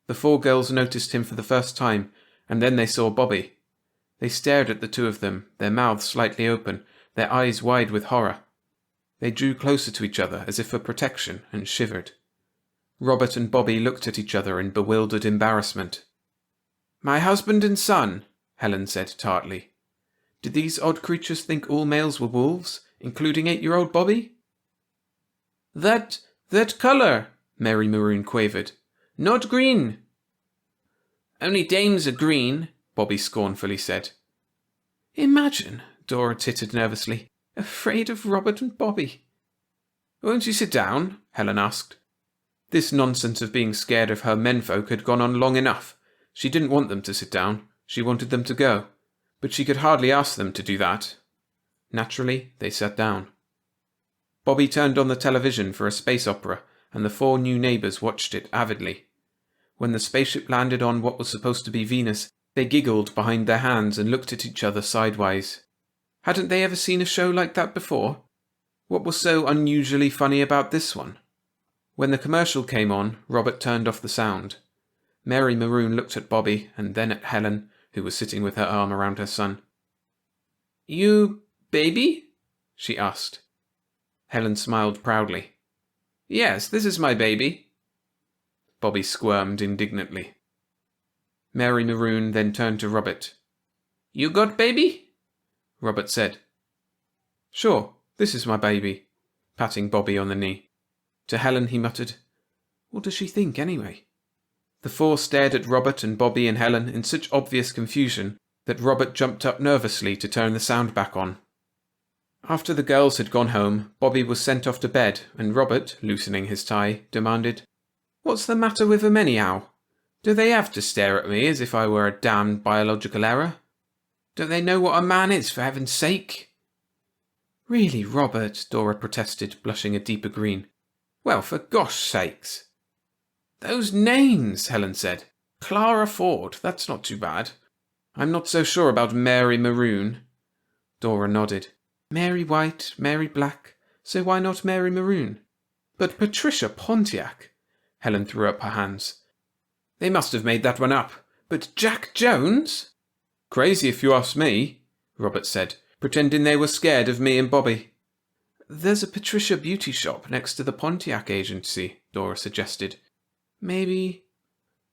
The 4 girls noticed him for the first time, and then they saw Bobby. They stared at the two of them, their mouths slightly open, their eyes wide with horror. They drew closer to each other as if for protection, and shivered. Robert and Bobby looked at each other in bewildered embarrassment. "My husband and son," Helen said tartly. Did these odd creatures think all males were wolves, including 8-year-old Bobby? That colour," Mary Maroon quavered. "Not green." "Only dames are green," Bobby scornfully said. "Imagine," Dora tittered nervously, "afraid of Robert and Bobby." "Won't you sit down?" Helen asked. This nonsense of being scared of her menfolk had gone on long enough. She didn't want them to sit down. She wanted them to go. But she could hardly ask them to do that. Naturally, they sat down. Bobby turned on the television for a space opera, and the 4 new neighbours watched it avidly. When the spaceship landed on what was supposed to be Venus, they giggled behind their hands and looked at each other sidewise. Hadn't they ever seen a show like that before? What was so unusually funny about this one? When the commercial came on, Robert turned off the sound. Mary Maroon looked at Bobby and then at Helen, who was sitting with her arm around her son. "You baby?" she asked. Helen smiled proudly. "Yes, this is my baby." Bobby squirmed indignantly. Mary Maroon then turned to Robert. "You got baby?" Robert said. "Sure, this is my baby," patting Bobby on the knee. To Helen he muttered, "What does she think anyway?" The 4 stared at Robert and Bobby and Helen in such obvious confusion that Robert jumped up nervously to turn the sound back on. After the girls had gone home, Bobby was sent off to bed, and Robert, loosening his tie, demanded, "What's the matter with them anyhow? Do they have to stare at me as if I were a damned biological error? Don't they know what a man is, for heaven's sake?" "Really, Robert," Dora protested, blushing a deeper green. "Well, for gosh sakes." "Those names," Helen said. "Clara Ford, that's not too bad. I'm not so sure about Mary Maroon." Dora nodded. "Mary White, Mary Black, so why not Mary Maroon?" "But Patricia Pontiac," Helen threw up her hands. "They must have made that one up. But Jack Jones?" "Crazy if you ask me," Robert said, pretending they were scared of me and Bobby. "There's a Patricia beauty shop next to the Pontiac agency," Dora suggested. "Maybe—"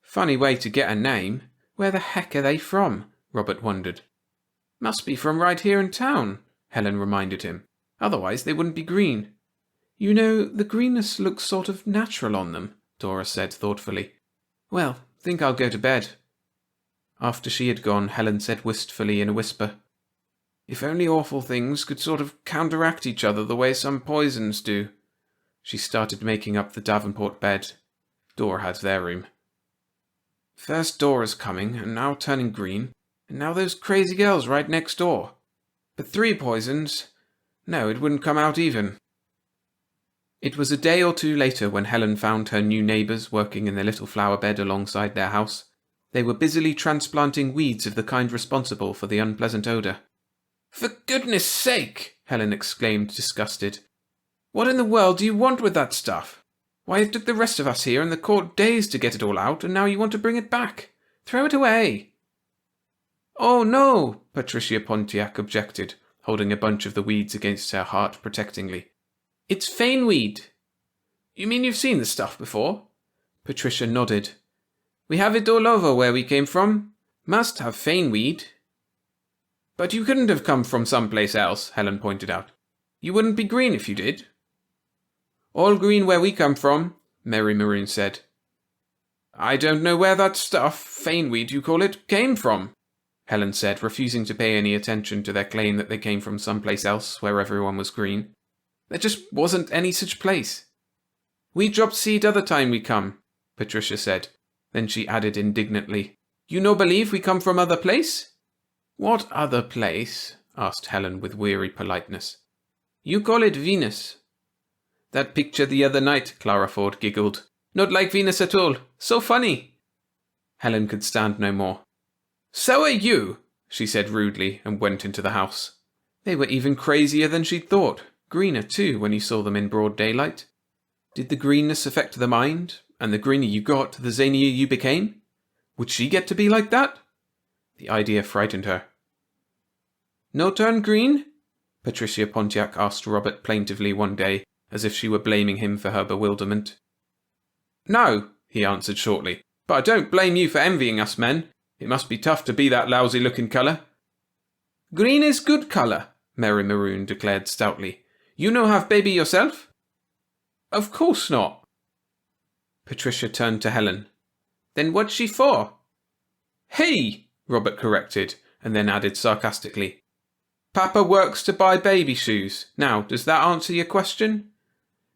"Funny way to get a name," Where the heck are they from? Robert wondered. Must be from right here in town, Helen reminded him. Otherwise they wouldn't be green. You know, the greenness looks sort of natural on them, Dora said thoughtfully. Well, think I'll go to bed. After she had gone, Helen said wistfully in a whisper, If only awful things could sort of counteract each other the way some poisons do. She started making up the Davenport bed. Dora had their room. First Dora's coming, and now turning green, and now those crazy girls right next door. But 3 poisons? No, it wouldn't come out even. It was a day or 2 later when Helen found her new neighbours working in their little flower bed alongside their house. They were busily transplanting weeds of the kind responsible for the unpleasant odour. For goodness sake! Helen exclaimed, disgusted. What in the world do you want with that stuff? Why, it took the rest of us here in the court days to get it all out, and now you want to bring it back. Throw it away. Oh, no, Patricia Pontiac objected, holding a bunch of the weeds against her heart protectingly. It's faneweed. You mean you've seen the stuff before? Patricia nodded. We have it all over where we came from. Must have faneweed. But you couldn't have come from someplace else, Helen pointed out. You wouldn't be green if you did. All green where we come from, Mary Maroon said. I don't know where that stuff, faneweed you call it, came from, Helen said, refusing to pay any attention to their claim that they came from someplace else where everyone was green. There just wasn't any such place. We dropped seed other time we come, Patricia said. Then she added indignantly, You no believe we come from other place? What other place? Asked Helen with weary politeness. You call it Venus. That picture the other night, Clara Ford giggled. Not like Venus at all. So funny. Helen could stand no more. So are you, she said rudely and went into the house. They were even crazier than she'd thought. Greener, too, when you saw them in broad daylight. Did the greenness affect the mind, and the greener you got, the zanier you became? Would she get to be like that? The idea frightened her. No turn green? Patricia Pontiac asked Robert plaintively one day, as if she were blaming him for her bewilderment. No, he answered shortly, but I don't blame you for envying us men. It must be tough to be that lousy-looking colour. Green is good colour, Mary Maroon declared stoutly. You no have baby yourself? Of course not. Patricia turned to Helen. Then what's she for? Hey, Robert corrected, and then added sarcastically. Papa works to buy baby shoes. Now, does that answer your question?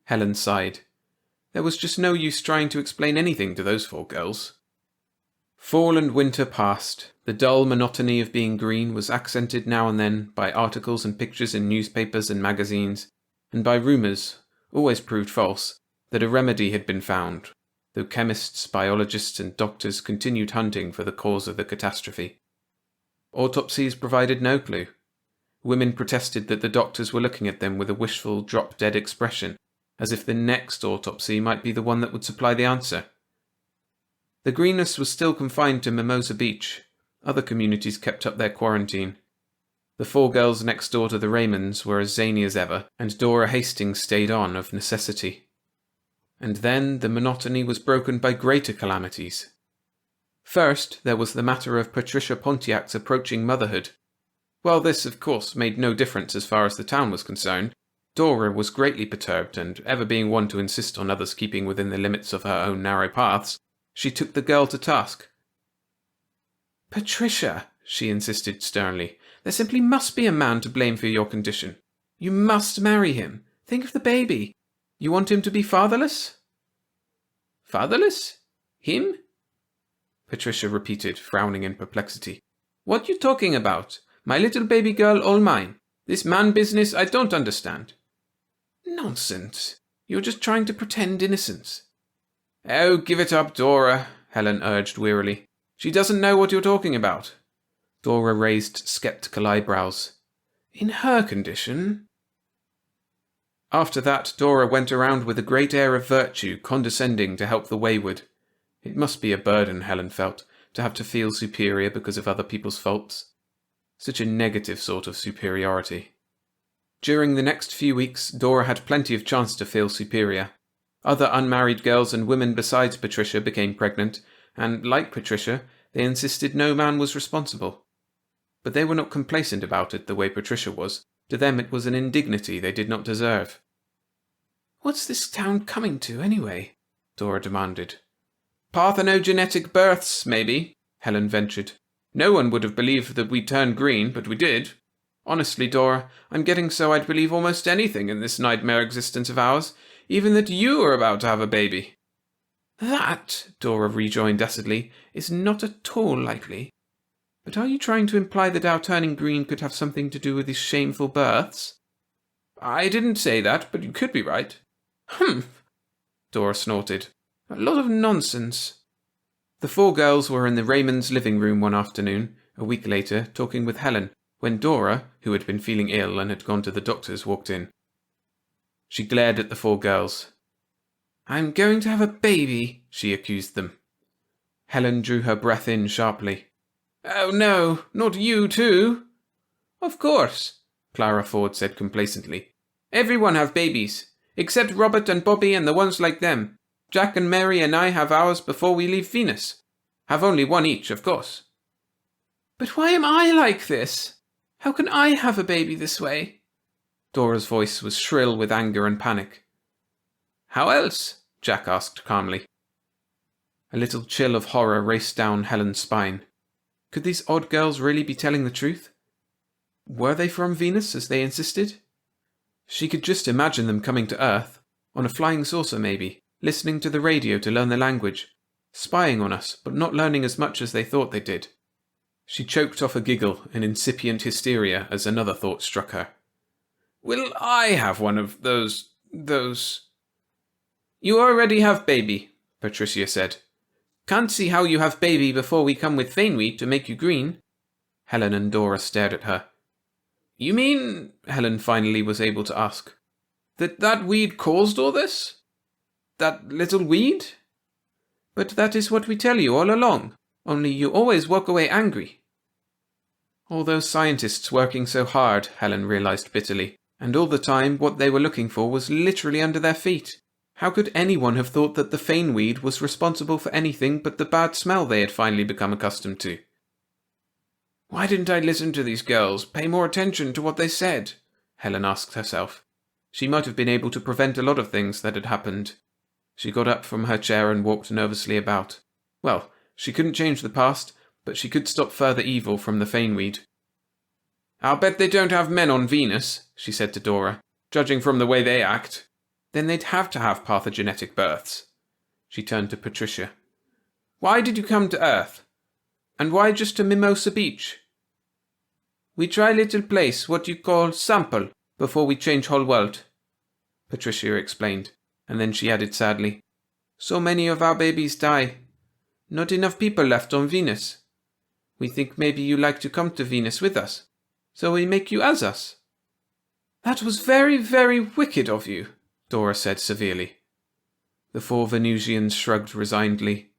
Helen sighed. There was just no use trying to explain anything to those 4 girls. Fall and winter passed. The dull monotony of being green was accented now and then by articles and pictures in newspapers and magazines, and by rumours, always proved false, that a remedy had been found, though chemists, biologists and doctors continued hunting for the cause of the catastrophe. Autopsies provided no clue. Women protested that the doctors were looking at them with a wishful, drop-dead expression, as if the next autopsy might be the one that would supply the answer. The greenness was still confined to Mimosa Beach. Other communities kept up their quarantine. The 4 girls next door to the Raymonds were as zany as ever, and Dora Hastings stayed on of necessity. And then the monotony was broken by greater calamities. First, there was the matter of Patricia Pontiac's approaching motherhood. While this, of course, made no difference as far as the town was concerned, Dora was greatly perturbed, and ever being one to insist on others keeping within the limits of her own narrow paths, she took the girl to task. Patricia, she insisted sternly, there simply must be a man to blame for your condition. You must marry him. Think of the baby. You want him to be fatherless? Fatherless? Him? Patricia repeated, frowning in perplexity. What you talking about? My little baby girl all mine. This man business I don't understand. Nonsense. You're just trying to pretend innocence. Oh, give it up, Dora, Helen urged wearily. She doesn't know what you're talking about. Dora raised sceptical eyebrows. In her condition? After that, Dora went around with a great air of virtue, condescending to help the wayward. It must be a burden, Helen felt, to have to feel superior because of other people's faults. Such a negative sort of superiority. During the next few weeks, Dora had plenty of chance to feel superior. Other unmarried girls and women besides Patricia became pregnant, and, like Patricia, They insisted no man was responsible. But they were not complacent about it the way Patricia was. To them it was an indignity they did not deserve. "What's this town coming to, anyway?" Dora demanded. "Parthenogenetic births, maybe," Helen ventured. "No one would have believed that we'd turn green, but we did. Honestly, Dora, I'm getting so I'd believe almost anything in this nightmare existence of ours, even that you are about to have a baby." "That," Dora rejoined acidly, "is not at all likely. But are you trying to imply that our turning green could have something to do with these shameful births?" "I didn't say that, but you could be right." "Humph!" Dora snorted. "A lot of nonsense." The four girls were in the Raymonds' living room one afternoon, a week later, talking with Helen, when Dora, who had been feeling ill and had gone to the doctor's, walked in. She glared at the four girls. "I'm going to have a baby," she accused them. Helen drew her breath in sharply. "Oh no, not you too." "Of course," Clara Ford said complacently. "Everyone have babies, except Robert and Bobby and the ones like them. Jack and Mary and I have ours before we leave Venus. Have only one each, of course." "But why am I like this? How can I have a baby this way?" Dora's voice was shrill with anger and panic. "How else?" Jack asked calmly. A little chill of horror raced down Helen's spine. Could these odd girls really be telling the truth? Were they from Venus, as they insisted? She could just imagine them coming to Earth, on a flying saucer maybe, listening to the radio to learn the language, spying on us, but not learning as much as they thought they did. She choked off a giggle in incipient hysteria as another thought struck her. "Will I have one of those... "You already have baby," Patricia said. "Can't see how you have baby before we come with Faneweed to make you green." Helen and Dora stared at her. "You mean," Helen finally was able to ask, that weed caused all this? That little weed?" "But that is what we tell you all along, only you always walk away angry." All those scientists working so hard, Helen realized bitterly, and all the time what they were looking for was literally under their feet. How could anyone have thought that the faneweed was responsible for anything but the bad smell they had finally become accustomed to? "Why didn't I listen to these girls, pay more attention to what they said?" Helen asked herself. She might have been able to prevent a lot of things that had happened. She got up from her chair and walked nervously about. Well, she couldn't change the past, but she could stop further evil from the faneweed. "I'll bet they don't have men on Venus," she said to Dora, "judging from the way they act." "Then they'd have to have parthenogenetic births." She turned to Patricia. "Why did you come to Earth? And why just to Mimosa Beach?" "We try little place, what you call sample, before we change whole world," Patricia explained, and then she added sadly, "So many of our babies die. Not enough people left on Venus. We think maybe you like to come to Venus with us, so we make you as us." "That was very, very wicked of you," Dora said severely. The four Venusians shrugged resignedly.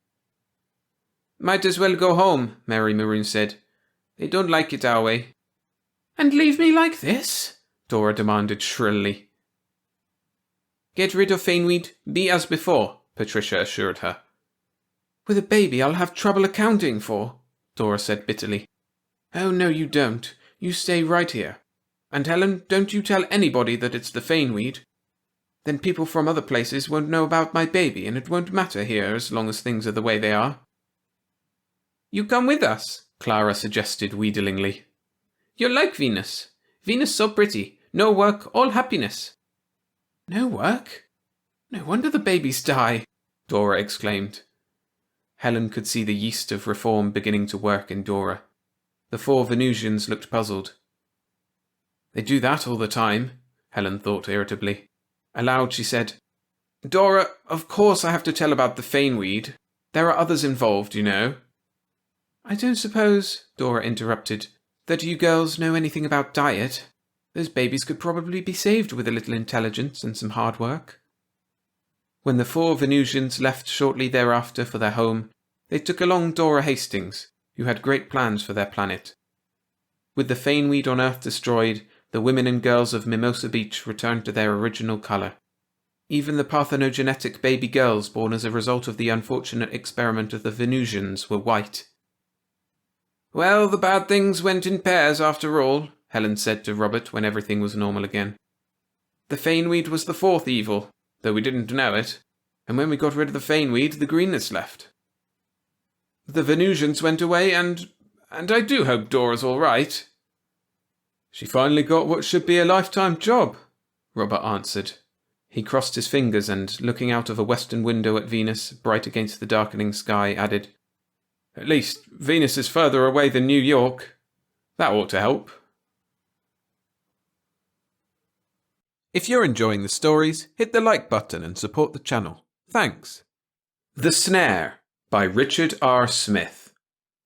"Might as well go home," Mary Maroon said. "They don't like it our way." "And leave me like this?" Dora demanded shrilly. "Get rid of faneweed, be as before," Patricia assured her. "With a baby I'll have trouble accounting for," Dora said bitterly. "Oh, no, you don't. You stay right here. And Helen, don't you tell anybody that it's the faneweed. Then people from other places won't know about my baby, and it won't matter here as long as things are the way they are." "You come with us," Clara suggested wheedlingly. "You'll like Venus. Venus so pretty. No work, all happiness." "No work? No wonder the babies die," Dora exclaimed. Helen could see the yeast of reform beginning to work in Dora. The four Venusians looked puzzled. "They do that all the time," Helen thought irritably. Aloud she said, "Dora, of course I have to tell about the faneweed. There are others involved, you know." "I don't suppose," Dora interrupted, "that you girls know anything about diet. Those babies could probably be saved with a little intelligence and some hard work." When the four Venusians left shortly thereafter for their home, they took along Dora Hastings, who had great plans for their planet. With the faneweed on Earth destroyed, the women and girls of Mimosa Beach returned to their original colour. Even the parthenogenetic baby girls born as a result of the unfortunate experiment of the Venusians were white. Well, the bad things went in pairs after all, Helen said to Robert when everything was normal again. The faneweed was the fourth evil, though we didn't know it, and when we got rid of the faneweed, the greenness left. The Venusians went away, and I do hope Dora's all right. She finally got what should be a lifetime job, Robert answered. He crossed his fingers and, looking out of a western window at Venus, bright against the darkening sky, added, At least, Venus is further away than New York. That ought to help. If you're enjoying the stories, hit the like button and support the channel. Thanks. The Snare by Richard R. Smith.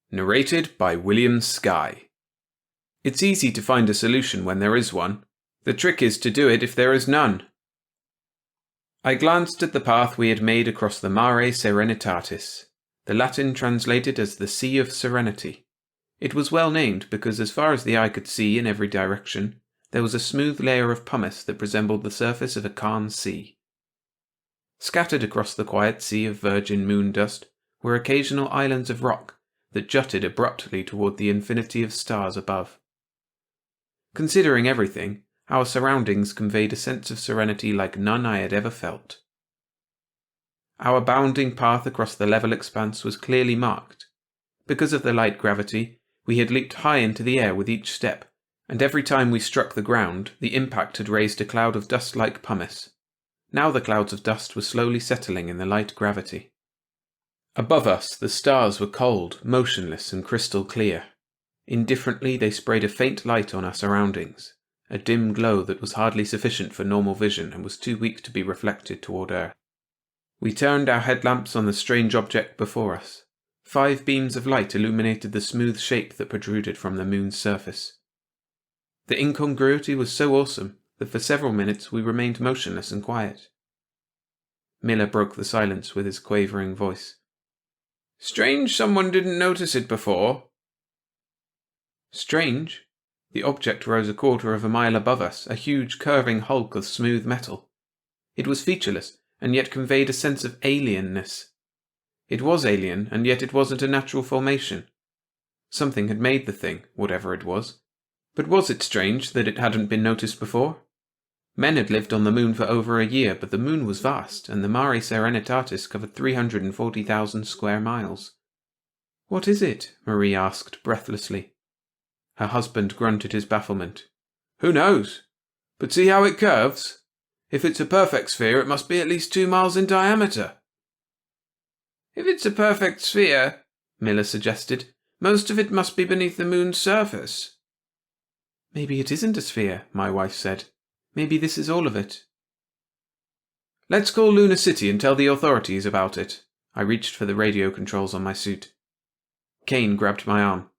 Narrated by William Skye. It's easy to find a solution when there is one. The trick is to do it if there is none. I glanced at the path we had made across the Mare Serenitatis, the Latin translated as the Sea of Serenity. It was well named because as far as the eye could see in every direction, there was a smooth layer of pumice that resembled the surface of a calm sea. Scattered across the quiet sea of virgin moon dust were occasional islands of rock that jutted abruptly toward the infinity of stars above. Considering everything, our surroundings conveyed a sense of serenity like none I had ever felt. Our bounding path across the level expanse was clearly marked. Because of the light gravity, we had leaped high into the air with each step, and every time we struck the ground, the impact had raised a cloud of dust like pumice. Now the clouds of dust were slowly settling in the light gravity. Above us, the stars were cold, motionless, and crystal clear. Indifferently, they sprayed a faint light on our surroundings, a dim glow that was hardly sufficient for normal vision and was too weak to be reflected toward Earth. We turned our headlamps on the strange object before us. 5 beams of light illuminated the smooth shape that protruded from the moon's surface. The incongruity was so awesome that for several minutes we remained motionless and quiet. Miller broke the silence with his quavering voice. Strange someone didn't notice it before. Strange? The object rose 1/4 of a mile above us, a huge curving hulk of smooth metal. It was featureless, and yet conveyed a sense of alienness. It was alien, and yet it wasn't a natural formation. Something had made the thing, whatever it was. But was it strange that it hadn't been noticed before? Men had lived on the moon for over a year, but the moon was vast, and the Mare Serenitatis covered 340,000 square miles. What is it? Marie asked breathlessly. Her husband grunted his bafflement. Who knows? But see how it curves? If it's a perfect sphere, it must be at least 2 miles in diameter. If it's a perfect sphere, Miller suggested, most of it must be beneath the moon's surface. Maybe it isn't a sphere, my wife said. Maybe this is all of it. Let's call Luna City and tell the authorities about it. I reached for the radio controls on my suit. Kane grabbed my arm.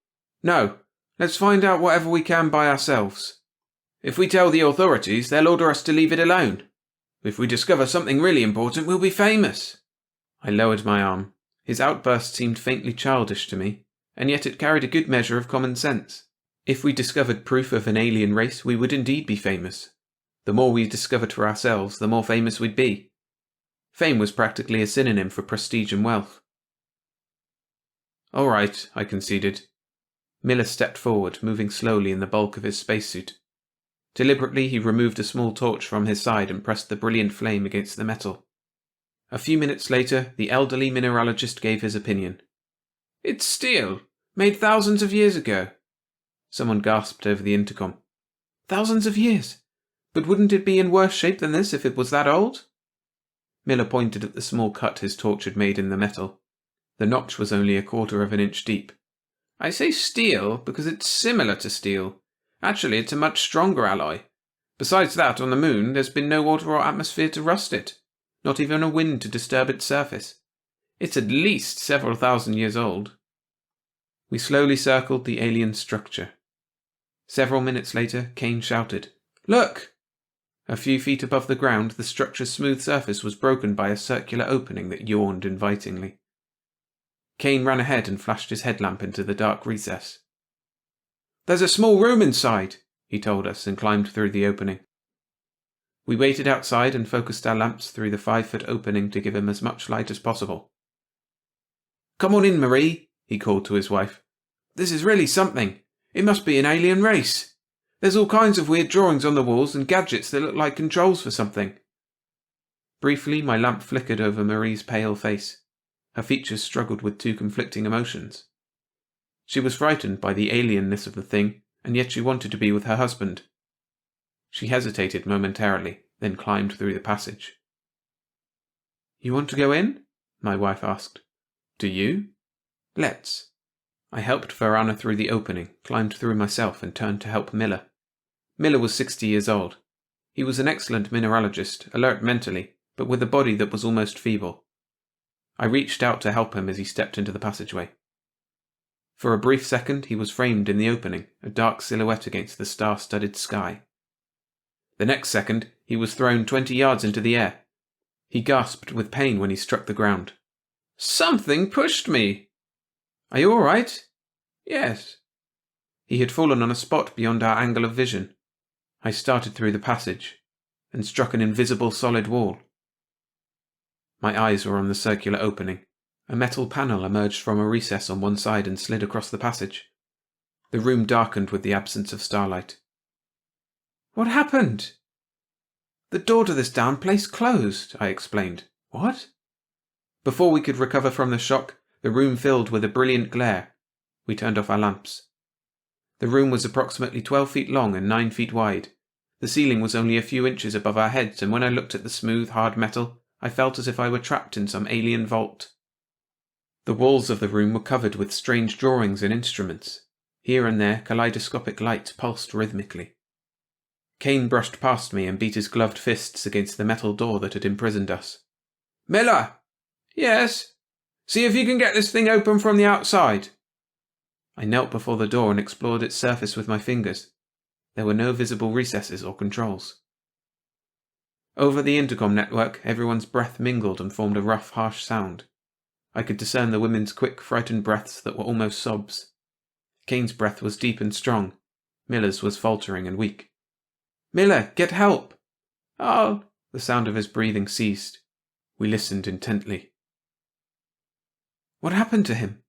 No, let's find out whatever we can by ourselves. If we tell the authorities, they'll order us to leave it alone. If we discover something really important, we'll be famous. I lowered my arm. His outburst seemed faintly childish to me, and yet it carried a good measure of common sense. If we discovered proof of an alien race, we would indeed be famous. The more we discovered for ourselves, the more famous we'd be. Fame was practically a synonym for prestige and wealth. All right, I conceded. Miller stepped forward, moving slowly in the bulk of his spacesuit. Deliberately, he removed a small torch from his side and pressed the brilliant flame against the metal. A few minutes later, the elderly mineralogist gave his opinion. It's steel, made thousands of years ago. Someone gasped over the intercom. Thousands of years? But wouldn't it be in worse shape than this if it was that old? Miller pointed at the small cut his torch had made in the metal. The notch was only 1/4 of an inch deep. I say steel because it's similar to steel. Actually, it's a much stronger alloy. Besides that, on the moon, there's been no water or atmosphere to rust it. Not even a wind to disturb its surface. It's at least several thousand years old. We slowly circled the alien structure. Several minutes later, Kane shouted, Look! A few feet above the ground, the structure's smooth surface was broken by a circular opening that yawned invitingly. Kane ran ahead and flashed his headlamp into the dark recess. There's a small room inside, he told us, and climbed through the opening. We waited outside and focused our lamps through the 5-foot opening to give him as much light as possible. Come on in, Marie, he called to his wife. This is really something. It must be an alien race. There's all kinds of weird drawings on the walls and gadgets that look like controls for something." Briefly, my lamp flickered over Marie's pale face. Her features struggled with two conflicting emotions. She was frightened by the alienness of the thing, and yet she wanted to be with her husband. She hesitated momentarily, then climbed through the passage. "You want to go in?" my wife asked. "Do you?" "Let's." I helped Varana through the opening, climbed through myself, and turned to help Miller. Miller was 60 years old. He was an excellent mineralogist, alert mentally, but with a body that was almost feeble. I reached out to help him as he stepped into the passageway. For a brief second he was framed in the opening, a dark silhouette against the star-studded sky. The next second he was thrown 20 yards into the air. He gasped with pain when he struck the ground. "Something pushed me." "Are you all right?" "Yes." He had fallen on a spot beyond our angle of vision. I started through the passage, and struck an invisible solid wall. My eyes were on the circular opening. A metal panel emerged from a recess on one side and slid across the passage. The room darkened with the absence of starlight. "What happened?" "The door to this damn place closed," I explained. "What?" Before we could recover from the shock, the room filled with a brilliant glare. We turned off our lamps. The room was approximately 12 feet long and 9 feet wide. The ceiling was only a few inches above our heads, and when I looked at the smooth, hard metal, I felt as if I were trapped in some alien vault. The walls of the room were covered with strange drawings and instruments. Here and there, kaleidoscopic lights pulsed rhythmically. Kane brushed past me and beat his gloved fists against the metal door that had imprisoned us. "Miller!" "Yes?" "See if you can get this thing open from the outside." I knelt before the door and explored its surface with my fingers. There were no visible recesses or controls. Over the intercom network, everyone's breath mingled and formed a rough, harsh sound. I could discern the women's quick, frightened breaths that were almost sobs. Kane's breath was deep and strong. Miller's was faltering and weak. "Miller, get help!" "Oh!" The sound of his breathing ceased. We listened intently. "What happened to him?"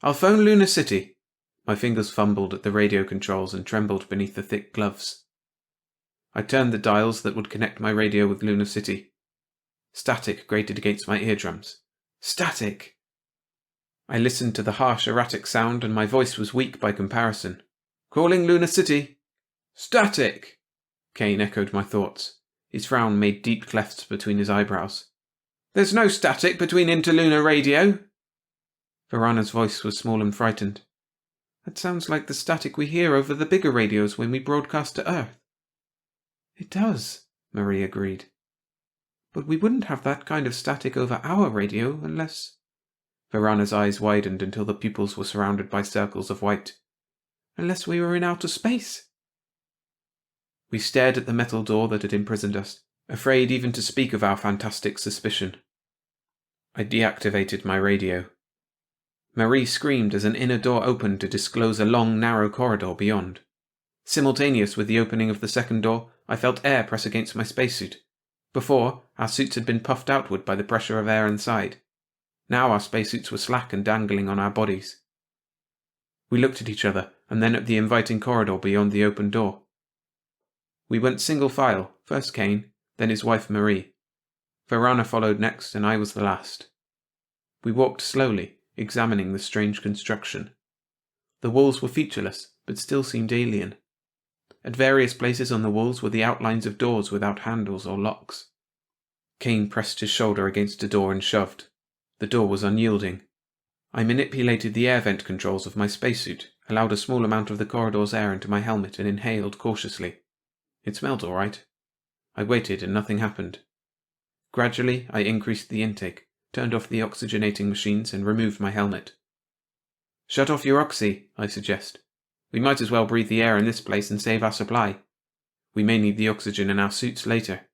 "I'll phone Luna City." My fingers fumbled at the radio controls and trembled beneath the thick gloves. I turned the dials that would connect my radio with Luna City. Static grated against my eardrums. Static! I listened to the harsh, erratic sound, and my voice was weak by comparison. "Calling Luna City." "Static!" Kane echoed my thoughts. His frown made deep clefts between his eyebrows. "There's no static between interlunar radio." Varana's voice was small and frightened. "That sounds like the static we hear over the bigger radios when we broadcast to Earth." "It does," Marie agreed. "But we wouldn't have that kind of static over our radio unless—" Varana's eyes widened until the pupils were surrounded by circles of white. "Unless we were in outer space." We stared at the metal door that had imprisoned us, afraid even to speak of our fantastic suspicion. I deactivated my radio. Marie screamed as an inner door opened to disclose a long, narrow corridor beyond. Simultaneous with the opening of the second door, I felt air press against my spacesuit. Before, our suits had been puffed outward by the pressure of air inside. Now our spacesuits were slack and dangling on our bodies. We looked at each other, and then at the inviting corridor beyond the open door. We went single file, first Kane, then his wife Marie. Varana followed next, and I was the last. We walked slowly, examining the strange construction. The walls were featureless, but still seemed alien. At various places on the walls were the outlines of doors without handles or locks. Kane pressed his shoulder against a door and shoved. The door was unyielding. I manipulated the air vent controls of my spacesuit, allowed a small amount of the corridor's air into my helmet, and inhaled cautiously. It smelled all right. I waited and nothing happened. Gradually, I increased the intake, turned off the oxygenating machines, and removed my helmet. "Shut off your oxy," I suggest. "We might as well breathe the air in this place and save our supply. We may need the oxygen in our suits later."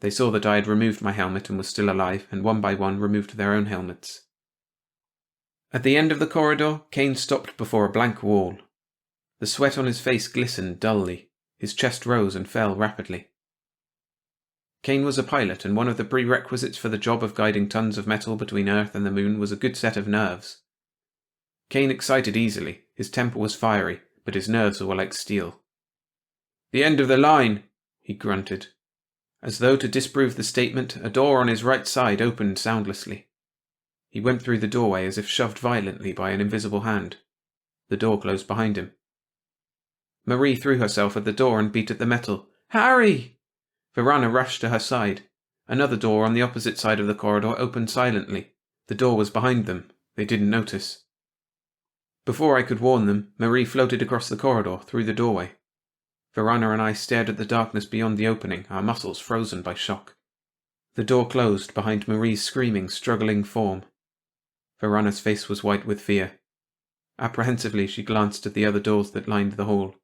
They saw that I had removed my helmet and was still alive, and one by one removed their own helmets. At the end of the corridor, Kane stopped before a blank wall. The sweat on his face glistened dully. His chest rose and fell rapidly. Kane was a pilot, and one of the prerequisites for the job of guiding tons of metal between Earth and the Moon was a good set of nerves. Kane excited easily. His temper was fiery, but his nerves were like steel. "The end of the line," he grunted. As though to disprove the statement, a door on his right side opened soundlessly. He went through the doorway as if shoved violently by an invisible hand. The door closed behind him. Marie threw herself at the door and beat at the metal. "Harry!" Verana rushed to her side. Another door on the opposite side of the corridor opened silently. The door was behind them. They didn't notice. Before I could warn them, Marie floated across the corridor, through the doorway. Verana and I stared at the darkness beyond the opening, our muscles frozen by shock. The door closed behind Marie's screaming, struggling form. Verana's face was white with fear. Apprehensively, she glanced at the other doors that lined the hall.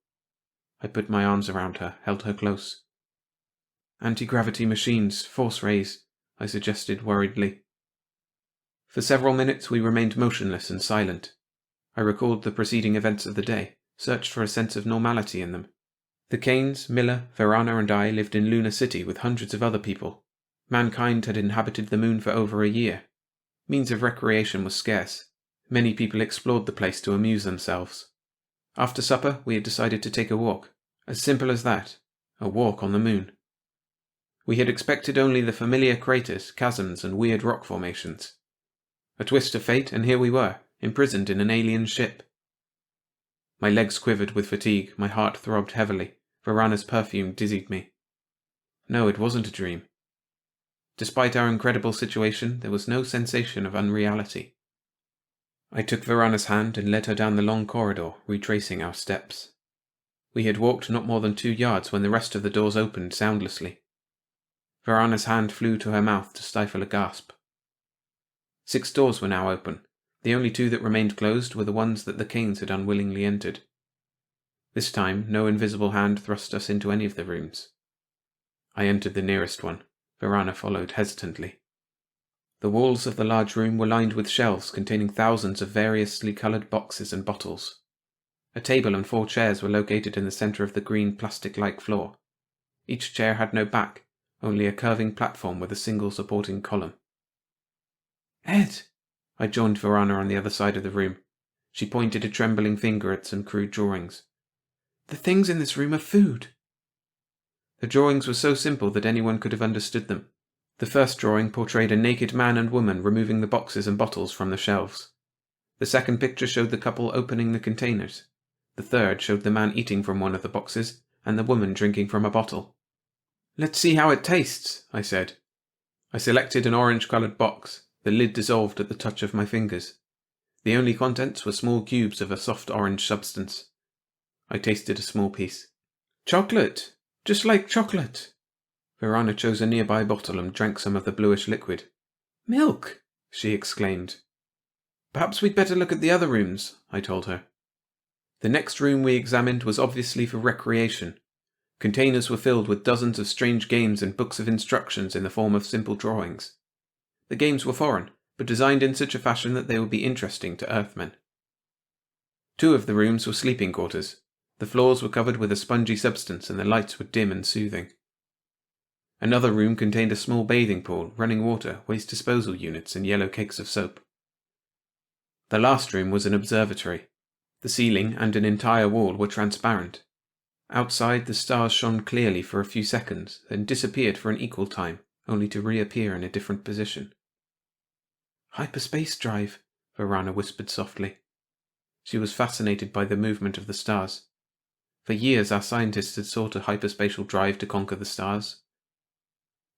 I put my arms around her, held her close. "Anti-gravity machines, force rays," I suggested worriedly. For several minutes we remained motionless and silent. I recalled the preceding events of the day, searched for a sense of normality in them. The Kanes, Miller, Verana and I lived in Luna City with hundreds of other people. Mankind had inhabited the moon for over a year. Means of recreation was scarce. Many people explored the place to amuse themselves. After supper, we had decided to take a walk. As simple as that. A walk on the moon. We had expected only the familiar craters, chasms, and weird rock formations. A twist of fate, and here we were, imprisoned in an alien ship. My legs quivered with fatigue, my heart throbbed heavily. Verana's perfume dizzied me. No, it wasn't a dream. Despite our incredible situation, there was no sensation of unreality. I took Verana's hand and led her down the long corridor, retracing our steps. We had walked not more than 2 yards when the rest of the doors opened soundlessly. Verana's hand flew to her mouth to stifle a gasp. 6 doors were now open. The only 2 that remained closed were the ones that the Kanes had unwillingly entered. This time, no invisible hand thrust us into any of the rooms. I entered the nearest one. Verana followed hesitantly. The walls of the large room were lined with shelves containing thousands of variously coloured boxes and bottles. A table and 4 chairs were located in the centre of the green plastic-like floor. Each chair had no back, only a curving platform with a single supporting column. "Ed!" I joined Verana on the other side of the room. She pointed a trembling finger at some crude drawings. "The things in this room are food." The drawings were so simple that anyone could have understood them. The first drawing portrayed a naked man and woman removing the boxes and bottles from the shelves. The second picture showed the couple opening the containers. The third showed the man eating from one of the boxes and the woman drinking from a bottle. "Let's see how it tastes," I said. I selected an orange-coloured box. The lid dissolved at the touch of my fingers. The only contents were small cubes of a soft orange substance. I tasted a small piece. "Chocolate! Just like chocolate!" Verana chose a nearby bottle and drank some of the bluish liquid. "Milk!" she exclaimed. "Perhaps we'd better look at the other rooms," I told her. The next room we examined was obviously for recreation. Containers were filled with dozens of strange games and books of instructions in the form of simple drawings. The games were foreign, but designed in such a fashion that they would be interesting to Earthmen. 2 of the rooms were sleeping quarters. The floors were covered with a spongy substance and the lights were dim and soothing. Another room contained a small bathing pool, running water, waste disposal units, and yellow cakes of soap. The last room was an observatory. The ceiling and an entire wall were transparent. Outside, the stars shone clearly for a few seconds, then disappeared for an equal time, only to reappear in a different position. "Hyperspace drive," Verana whispered softly. She was fascinated by the movement of the stars. For years our scientists had sought a hyperspatial drive to conquer the stars.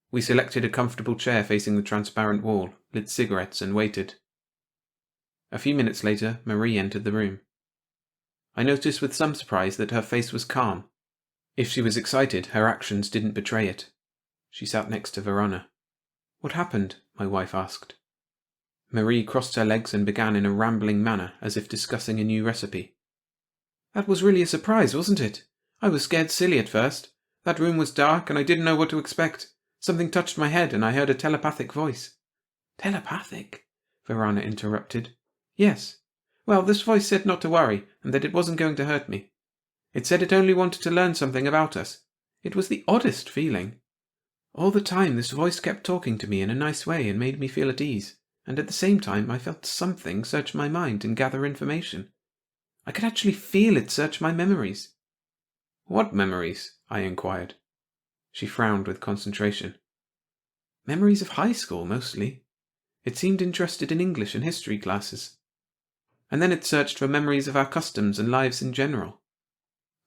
We selected a comfortable chair facing the transparent wall, lit cigarettes and waited. A few minutes later, Marie entered the room. I noticed with some surprise that her face was calm. If she was excited, her actions didn't betray it. She sat next to Verana. "What happened?" my wife asked. Marie crossed her legs and began in a rambling manner, as if discussing a new recipe. "That was really a surprise, wasn't it? I was scared silly at first. That room was dark, and I didn't know what to expect. Something touched my head, and I heard a telepathic voice." "Telepathic?" Verana interrupted. "Yes. Well, this voice said not to worry, and that it wasn't going to hurt me. It said it only wanted to learn something about us. It was the oddest feeling. All the time this voice kept talking to me in a nice way and made me feel at ease, and at the same time I felt something search my mind and gather information. I could actually feel it search my memories. What memories? I inquired. She frowned with concentration. Memories of high school, mostly. It seemed interested in English and history classes. And then it searched for memories of our customs and lives in general.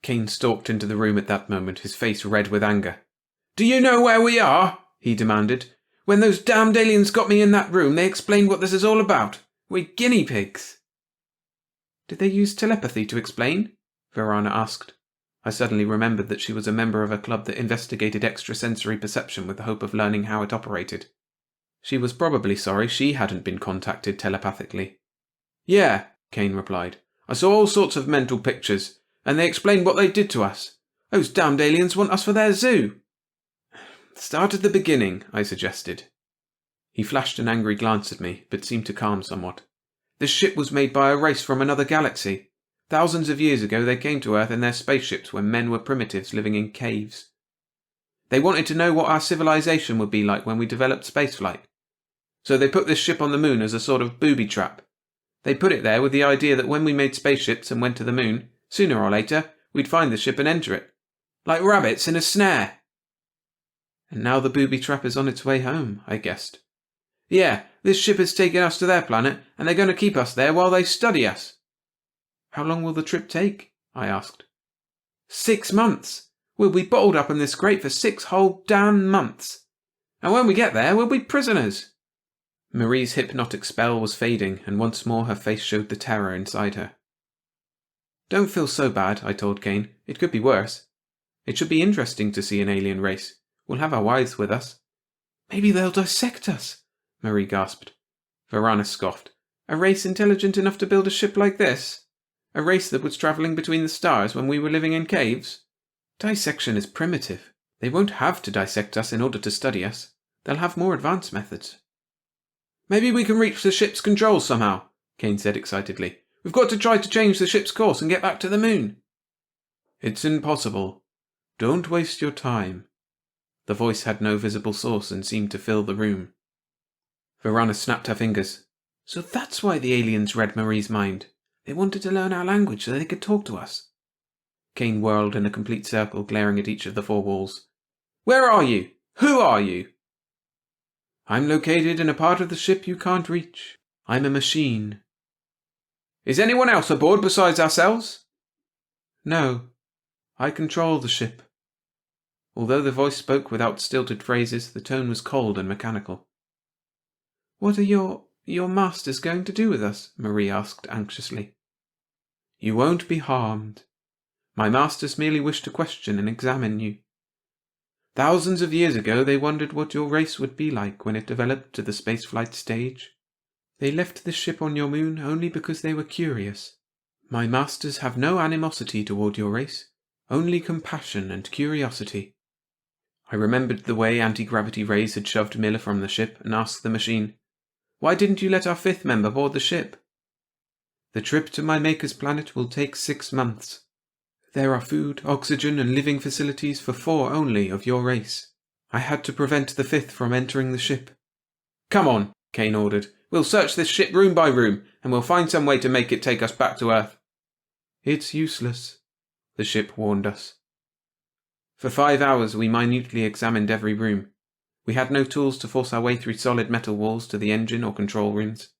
Kane stalked into the room at that moment, his face red with anger. "Do you know where we are?" he demanded. "When those damned aliens got me in that room, they explained what this is all about. We're guinea pigs." "Did they use telepathy to explain?" Verana asked. I suddenly remembered that she was a member of a club that investigated extrasensory perception with the hope of learning how it operated. She was probably sorry she hadn't been contacted telepathically. "Yeah," Kane replied. "I saw all sorts of mental pictures, and they explained what they did to us. Those damned aliens want us for their zoo." "Start at the beginning," I suggested. He flashed an angry glance at me, but seemed to calm somewhat. "This ship was made by a race from another galaxy. Thousands of years ago they came to Earth in their spaceships when men were primitives living in caves. They wanted to know what our civilization would be like when we developed spaceflight. So they put this ship on the moon as a sort of booby trap. They put it there with the idea that when we made spaceships and went to the moon, sooner or later, we'd find the ship and enter it. Like rabbits in a snare." "And now the booby trap is on its way home," I guessed. "Yeah, this ship is taking us to their planet, and they're going to keep us there while they study us." "How long will the trip take?" I asked. 6 months. We'll be bottled up in this crate for 6 whole damn months. And when we get there, we'll be prisoners." Marie's hypnotic spell was fading, and once more her face showed the terror inside her. "Don't feel so bad," I told Kane. "It could be worse. It should be interesting to see an alien race. We'll have our wives with us." "Maybe they'll dissect us," Marie gasped. Verana scoffed. "A race intelligent enough to build a ship like this? A race that was travelling between the stars when we were living in caves? Dissection is primitive. They won't have to dissect us in order to study us. They'll have more advanced methods." "Maybe we can reach the ship's controls somehow," Kane said excitedly. "We've got to try to change the ship's course and get back to the moon." "It's impossible. Don't waste your time." The voice had no visible source and seemed to fill the room. Verana snapped her fingers. "So that's why the aliens read Marie's mind. They wanted to learn our language so they could talk to us." Kane whirled in a complete circle, glaring at each of the 4 walls. "Where are you? Who are you?" "I'm located in a part of the ship you can't reach. I'm a machine." "Is anyone else aboard besides ourselves?" "No. I control the ship." Although the voice spoke without stilted phrases, the tone was cold and mechanical. "What are your masters going to do with us?" Marie asked anxiously. "You won't be harmed. My masters merely wish to question and examine you. Thousands of years ago they wondered what your race would be like when it developed to the spaceflight stage. They left the ship on your moon only because they were curious. My masters have no animosity toward your race, only compassion and curiosity." I remembered the way anti-gravity rays had shoved Miller from the ship and asked the machine, "Why didn't you let our 5th member board the ship?" "The trip to my maker's planet will take 6 months. There are food, oxygen, and living facilities for 4 only of your race. I had to prevent the 5th from entering the ship." "Come on," Kane ordered. "We'll search this ship room by room, and we'll find some way to make it take us back to Earth." "It's useless," the ship warned us. For 5 hours we minutely examined every room. We had no tools to force our way through solid metal walls to the engine or control rooms.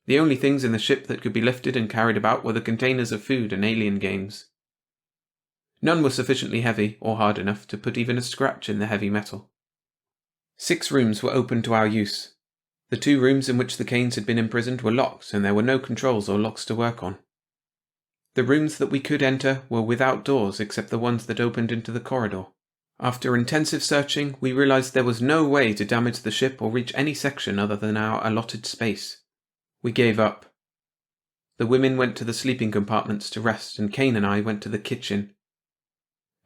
The only things in the ship that could be lifted and carried about were the containers of food and alien games. None were sufficiently heavy or hard enough to put even a scratch in the heavy metal. 6 rooms were open to our use. The 2 rooms in which the Kanes had been imprisoned were locked, and there were no controls or locks to work on. The rooms that we could enter were without doors except the ones that opened into the corridor. After intensive searching, we realized there was no way to damage the ship or reach any section other than our allotted space. We gave up. The women went to the sleeping compartments to rest, and Kane and I went to the kitchen.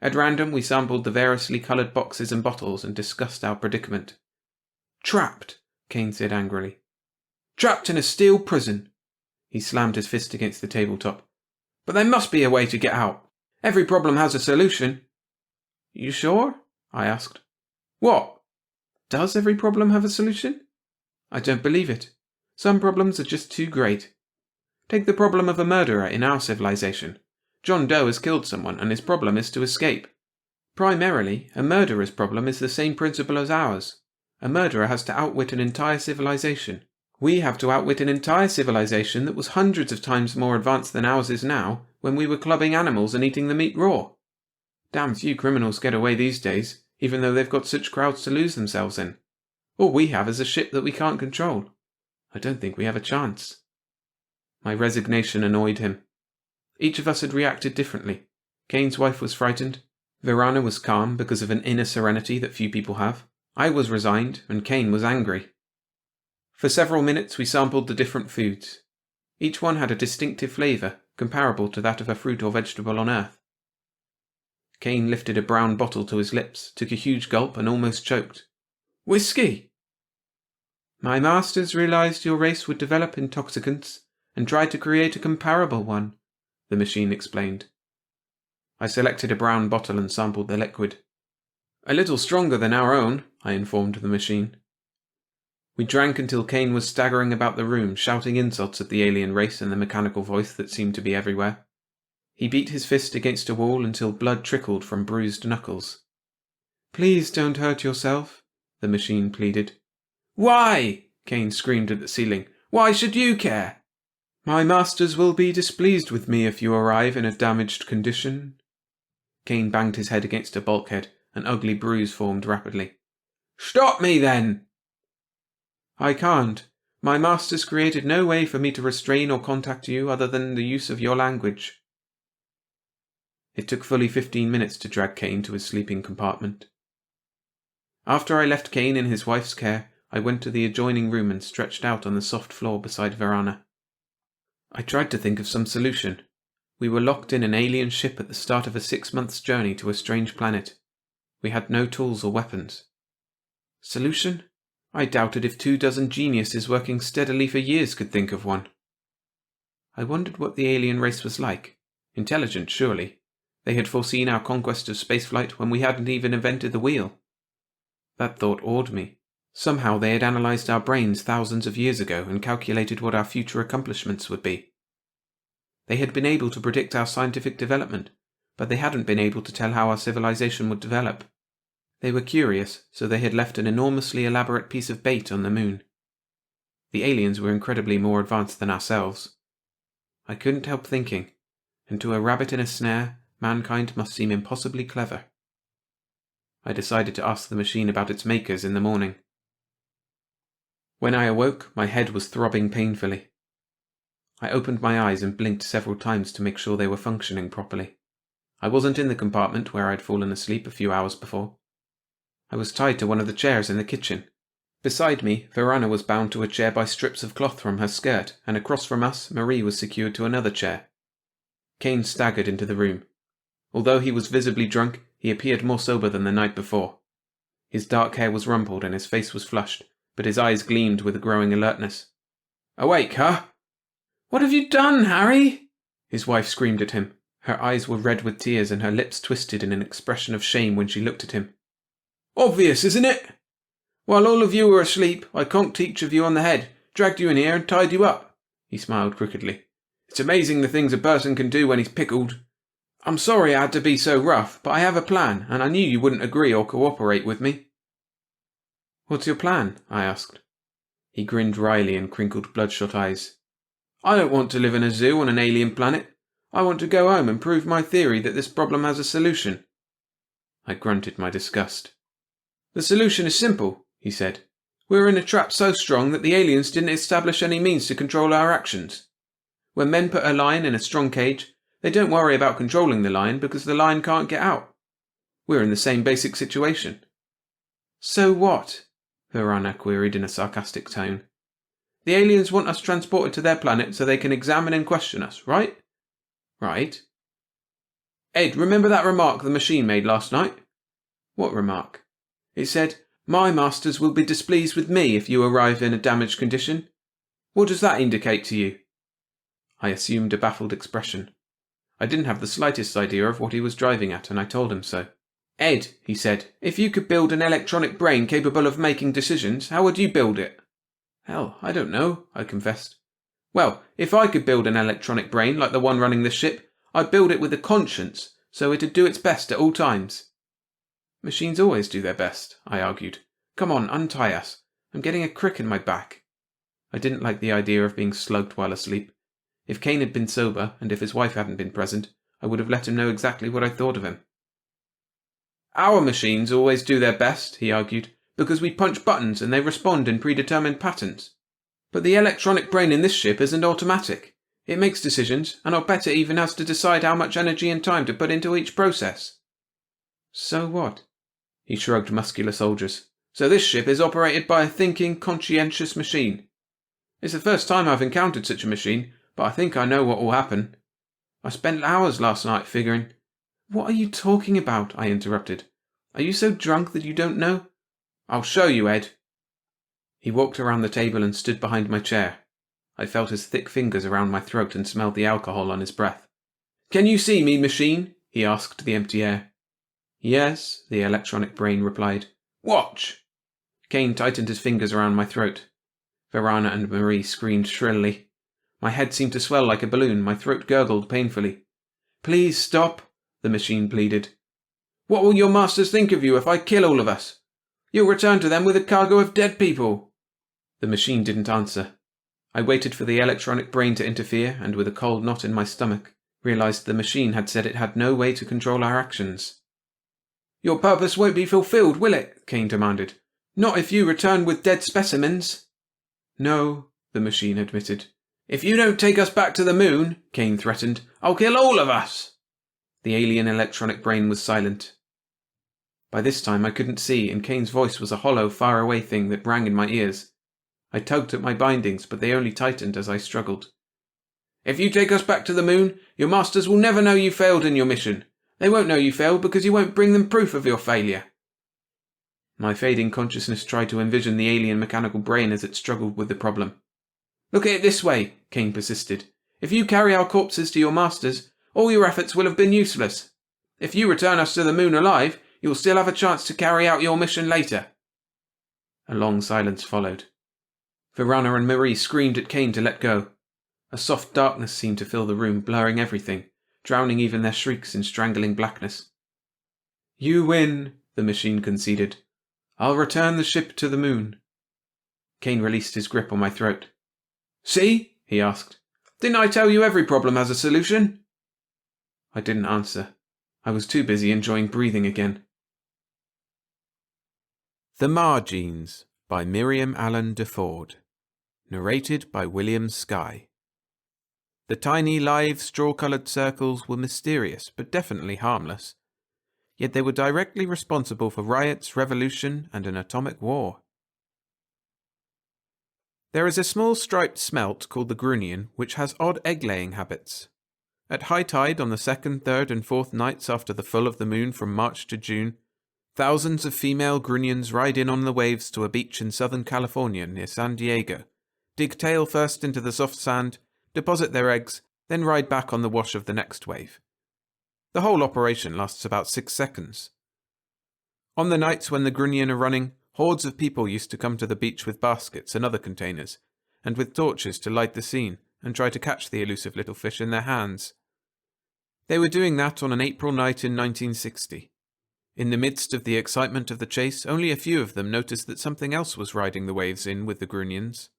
At random, we sampled the variously coloured boxes and bottles and discussed our predicament. "Trapped," Kane said angrily. "Trapped in a steel prison." He slammed his fist against the tabletop. "But there must be a way to get out. Every problem has a solution." "You sure?" I asked. "What? Does every problem have a solution?" "I don't believe it. Some problems are just too great. Take the problem of a murderer in our civilization. John Doe has killed someone, and his problem is to escape. Primarily, a murderer's problem is the same principle as ours. A murderer has to outwit an entire civilization. We have to outwit an entire civilization that was hundreds of times more advanced than ours is now, when we were clubbing animals and eating the meat raw. Damn few criminals get away these days, even though they've got such crowds to lose themselves in. All we have is a ship that we can't control. I don't think we have a chance. My resignation annoyed him. Each of us had reacted differently. Kane's wife was frightened. Verana was calm because of an inner serenity that few people have. I was resigned, and Kane was angry. For several minutes we sampled the different foods. Each one had a distinctive flavour, comparable to that of a fruit or vegetable on Earth. Kane lifted a brown bottle to his lips, took a huge gulp, and almost choked. "Whiskey!" "My masters realized your race would develop intoxicants, and tried to create a comparable one," the machine explained. I selected a brown bottle and sampled the liquid. "A little stronger than our own," I informed the machine. We drank until Kane was staggering about the room, shouting insults at the alien race in the mechanical voice that seemed to be everywhere. He beat his fist against a wall until blood trickled from bruised knuckles. "Please don't hurt yourself," the machine pleaded. "Why?" Kane screamed at the ceiling. "Why should you care?" "My masters will be displeased with me if you arrive in a damaged condition." Kane banged his head against a bulkhead. An ugly bruise formed rapidly. "Stop me, then!" "I can't. My masters created no way for me to restrain or contact you other than the use of your language." It took fully 15 minutes to drag Kane to his sleeping compartment. After I left Kane in his wife's care, I went to the adjoining room and stretched out on the soft floor beside Verana. I tried to think of some solution. We were locked in an alien ship at the start of a 6-month journey to a strange planet. We had no tools or weapons. Solution? I doubted if 24 geniuses working steadily for years could think of one. I wondered what the alien race was like. Intelligent, surely. They had foreseen our conquest of spaceflight when we hadn't even invented the wheel. That thought awed me. Somehow they had analysed our brains thousands of years ago and calculated what our future accomplishments would be. They had been able to predict our scientific development, but they hadn't been able to tell how our civilization would develop. They were curious, so they had left an enormously elaborate piece of bait on the moon. The aliens were incredibly more advanced than ourselves. I couldn't help thinking, and to a rabbit in a snare, mankind must seem impossibly clever. I decided to ask the machine about its makers in the morning. When I awoke, my head was throbbing painfully. I opened my eyes and blinked several times to make sure they were functioning properly. I wasn't in the compartment where I'd fallen asleep a few hours before. I was tied to one of the chairs in the kitchen. Beside me, Verana was bound to a chair by strips of cloth from her skirt, and across from us, Marie was secured to another chair. Kane staggered into the room. Although he was visibly drunk, he appeared more sober than the night before. His dark hair was rumpled and his face was flushed, but his eyes gleamed with a growing alertness. "Awake, huh?" "What have you done, Harry?" His wife screamed at him. Her eyes were red with tears and her lips twisted in an expression of shame when she looked at him. "Obvious, isn't it? While all of you were asleep, I conked each of you on the head, dragged you in here and tied you up." He smiled crookedly. "It's amazing the things a person can do when he's pickled. I'm sorry I had to be so rough, but I have a plan, and I knew you wouldn't agree or cooperate with me." "What's your plan?" I asked. He grinned wryly and crinkled bloodshot eyes. "I don't want to live in a zoo on an alien planet. I want to go home and prove my theory that this problem has a solution." I grunted my disgust. "The solution is simple," he said. "We're in a trap so strong that the aliens didn't establish any means to control our actions. When men put a lion in a strong cage, they don't worry about controlling the lion because the lion can't get out. We're in the same basic situation." "So what?" Verana queried in a sarcastic tone. "The aliens want us transported to their planet so they can examine and question us, right?" "Right." "Ed, remember that remark the machine made last night?" "What remark?" "It said, 'My masters will be displeased with me if you arrive in a damaged condition.' What does that indicate to you?" I assumed a baffled expression. I didn't have the slightest idea of what he was driving at, and I told him so. "Ed," he said, "if you could build an electronic brain capable of making decisions, how would you build it?" Hell, I don't know, I confessed. Well, if I could build an electronic brain like the one running the ship, I'd build it with a conscience, so it'd do its best at all times. Machines always do their best, I argued. Come on, untie us. I'm getting a crick in my back. I didn't like the idea of being slugged while asleep. If Kane had been sober, and if his wife hadn't been present, I would have let him know exactly what I thought of him. Our machines always do their best, he argued, because we punch buttons and they respond in predetermined patterns. But the electronic brain in this ship isn't automatic. It makes decisions, and I'll bet it even has to decide how much energy and time to put into each process. So what? He shrugged muscular shoulders. So this ship is operated by a thinking, conscientious machine. It's the first time I've encountered such a machine, but I think I know what will happen. I spent hours last night figuring. What are you talking about? I interrupted. Are you so drunk that you don't know? I'll show you, Ed. He walked around the table and stood behind my chair. I felt his thick fingers around my throat and smelled the alcohol on his breath. Can you see me, machine? He asked the empty air. Yes, the electronic brain replied. Watch! Kane tightened his fingers around my throat. Verana and Marie screamed shrilly. My head seemed to swell like a balloon, my throat gurgled painfully. Please stop, the machine pleaded. What will your masters think of you if I kill all of us? You'll return to them with a cargo of dead people. The machine didn't answer. I waited for the electronic brain to interfere, and with a cold knot in my stomach, realized the machine had said it had no way to control our actions. Your purpose won't be fulfilled, will it? Kane demanded. Not if you return with dead specimens. No, the machine admitted. If you don't take us back to the moon, Kane threatened, I'll kill all of us. The alien electronic brain was silent. By this time I couldn't see, and Kane's voice was a hollow, far-away thing that rang in my ears. I tugged at my bindings, but they only tightened as I struggled. If you take us back to the moon, your masters will never know you failed in your mission. They won't know you failed because you won't bring them proof of your failure. My fading consciousness tried to envision the alien mechanical brain as it struggled with the problem. Look at it this way, Kane persisted. If you carry our corpses to your masters, all your efforts will have been useless. If you return us to the moon alive, you'll still have a chance to carry out your mission later. A long silence followed. Verana and Marie screamed at Kane to let go. A soft darkness seemed to fill the room, blurring everything, drowning even their shrieks in strangling blackness. You win, the machine conceded. I'll return the ship to the moon. Kane released his grip on my throat. See? He asked. Didn't I tell you every problem has a solution? I didn't answer. I was too busy enjoying breathing again. The Margenes by Miriam Allen DeFord. Narrated by William Skye. The tiny, live, straw-coloured circles were mysterious, but definitely harmless. Yet they were directly responsible for riots, revolution, and an atomic war. There is a small striped smelt called the grunion, which has odd egg-laying habits. At high tide on the 2nd, 3rd, and 4th nights after the full of the moon from March to June, thousands of female grunions ride in on the waves to a beach in Southern California near San Diego, dig tail first into the soft sand, deposit their eggs, then ride back on the wash of the next wave. The whole operation lasts about 6 seconds. On the nights when the grunion are running, hordes of people used to come to the beach with baskets and other containers, and with torches to light the scene and try to catch the elusive little fish in their hands. They were doing that on an April night in 1960. In the midst of the excitement of the chase, only a few of them noticed that something else was riding the waves in with the grunions.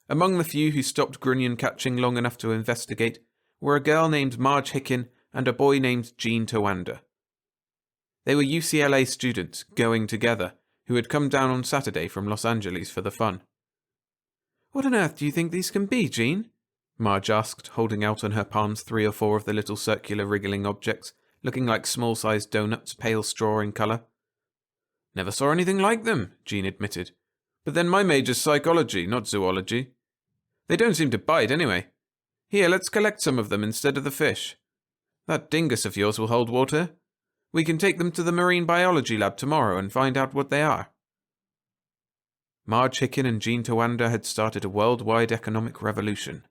Among the few who stopped grunion catching long enough to investigate were a girl named Marge Hicken and a boy named Gene Towanda. They were UCLA students, going together, who had come down on Saturday from Los Angeles for the fun. What on earth do you think these can be, Gene? Marge asked, holding out on her palms 3 or 4 of the little circular wriggling objects, looking like small-sized donuts, pale straw in colour. Never saw anything like them, Gene admitted. But then my major's psychology, not zoology. They don't seem to bite anyway. Here, let's collect some of them instead of the fish. That dingus of yours will hold water. We can take them to the marine biology lab tomorrow and find out what they are. Marge Hicken and Gene Towanda had started a worldwide economic revolution.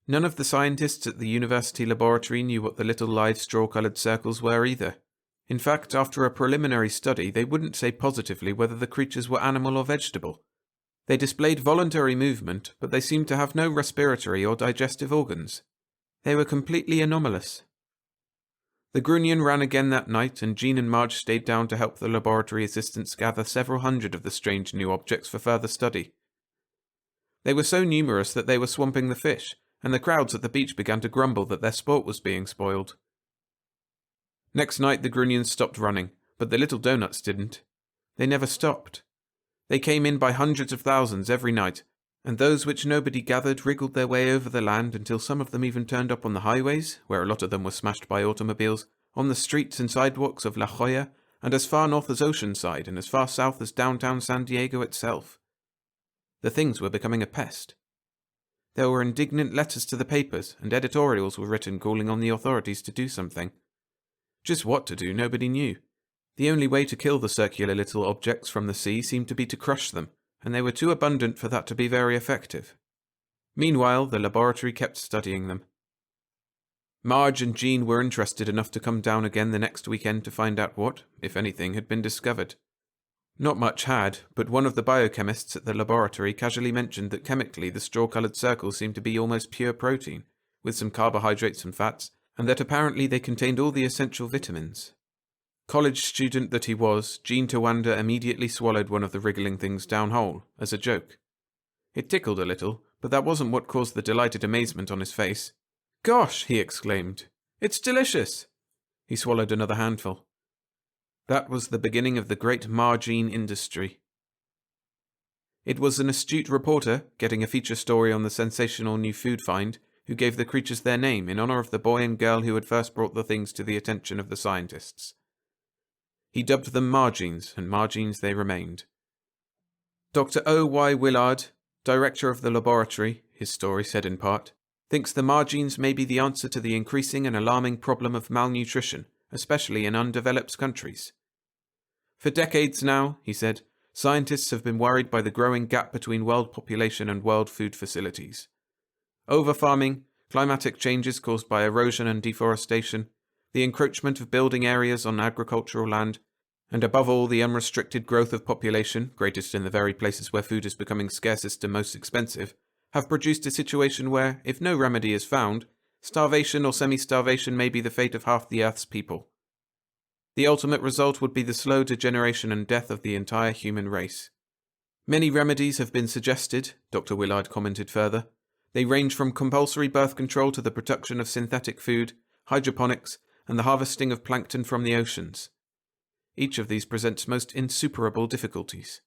None of the scientists at the university laboratory knew what the little live straw-coloured circles were either. In fact, after a preliminary study, they wouldn't say positively whether the creatures were animal or vegetable. They displayed voluntary movement, but they seemed to have no respiratory or digestive organs. They were completely anomalous. The Grunion ran again that night, and Jean and Marge stayed down to help the laboratory assistants gather several hundred of the strange new objects for further study. They were so numerous that they were swamping the fish, and the crowds at the beach began to grumble that their sport was being spoiled. Next night the Grunions stopped running, but the little donuts didn't. They never stopped. They came in by hundreds of thousands every night, and those which nobody gathered wriggled their way over the land until some of them even turned up on the highways, where a lot of them were smashed by automobiles, on the streets and sidewalks of La Jolla, and as far north as Oceanside and as far south as downtown San Diego itself. The things were becoming a pest. There were indignant letters to the papers, and editorials were written calling on the authorities to do something. Just what to do, nobody knew. The only way to kill the circular little objects from the sea seemed to be to crush them, and they were too abundant for that to be very effective. Meanwhile, the laboratory kept studying them. Marge and Jean were interested enough to come down again the next weekend to find out what, if anything, had been discovered. Not much had, but one of the biochemists at the laboratory casually mentioned that chemically the straw-coloured circles seemed to be almost pure protein, with some carbohydrates and fats, and that apparently they contained all the essential vitamins. College student that he was, Jean Tawanda immediately swallowed one of the wriggling things down whole, as a joke. It tickled a little, but that wasn't what caused the delighted amazement on his face. "Gosh!" he exclaimed. "It's delicious!" He swallowed another handful. That was the beginning of the great Margene industry. It was an astute reporter, getting a feature story on the sensational new food find, who gave the creatures their name in honor of the boy and girl who had first brought the things to the attention of the scientists. He dubbed them Margenes, and Margenes they remained. Dr. O.Y. Willard, director of the laboratory, his story said in part, thinks the Margenes may be the answer to the increasing and alarming problem of malnutrition, especially in undeveloped countries. For decades now, he said, scientists have been worried by the growing gap between world population and world food facilities. Overfarming, climatic changes caused by erosion and deforestation, the encroachment of building areas on agricultural land, and above all the unrestricted growth of population, greatest in the very places where food is becoming scarcest and most expensive, have produced a situation where, if no remedy is found, starvation or semi-starvation may be the fate of half the Earth's people. The ultimate result would be the slow degeneration and death of the entire human race. Many remedies have been suggested, Dr. Willard commented further. They range from compulsory birth control to the production of synthetic food, hydroponics, and the harvesting of plankton from the oceans. Each of these presents most insuperable difficulties.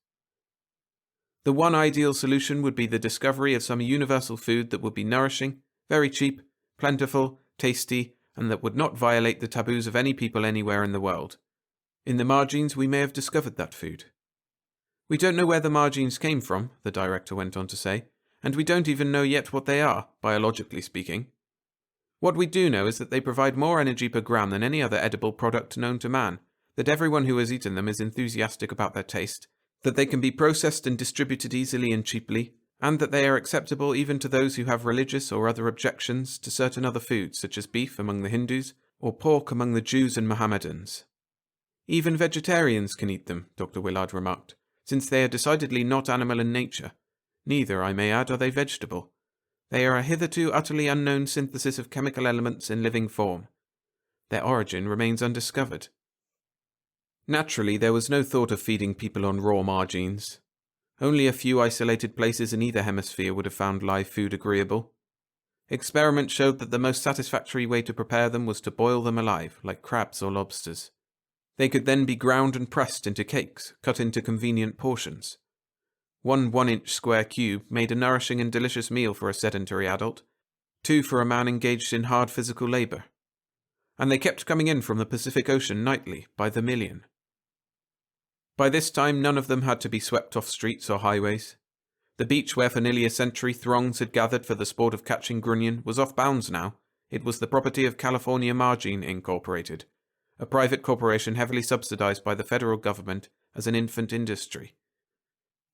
The one ideal solution would be the discovery of some universal food that would be nourishing, very cheap, plentiful, tasty, and that would not violate the taboos of any people anywhere in the world. In the Margenes we may have discovered that food. We don't know where the Margenes came from, the director went on to say, and we don't even know yet what they are, biologically speaking. What we do know is that they provide more energy per gram than any other edible product known to man, that everyone who has eaten them is enthusiastic about their taste, that they can be processed and distributed easily and cheaply, and that they are acceptable even to those who have religious or other objections to certain other foods such as beef among the Hindus or pork among the Jews and Mohammedans. Even vegetarians can eat them, Dr. Willard remarked, since they are decidedly not animal in nature. Neither, I may add, are they vegetable. They are a hitherto utterly unknown synthesis of chemical elements in living form. Their origin remains undiscovered. Naturally, there was no thought of feeding people on raw Margenes. Only a few isolated places in either hemisphere would have found live food agreeable. Experiments showed that the most satisfactory way to prepare them was to boil them alive, like crabs or lobsters. They could then be ground and pressed into cakes, cut into convenient portions. One 1-inch square cube made a nourishing and delicious meal for a sedentary adult, 2 for a man engaged in hard physical labor. And they kept coming in from the Pacific Ocean nightly, by the million. By this time, none of them had to be swept off streets or highways. The beach where for nearly a century throngs had gathered for the sport of catching grunion was off bounds now. It was the property of California Margene Incorporated, a private corporation heavily subsidized by the federal government as an infant industry.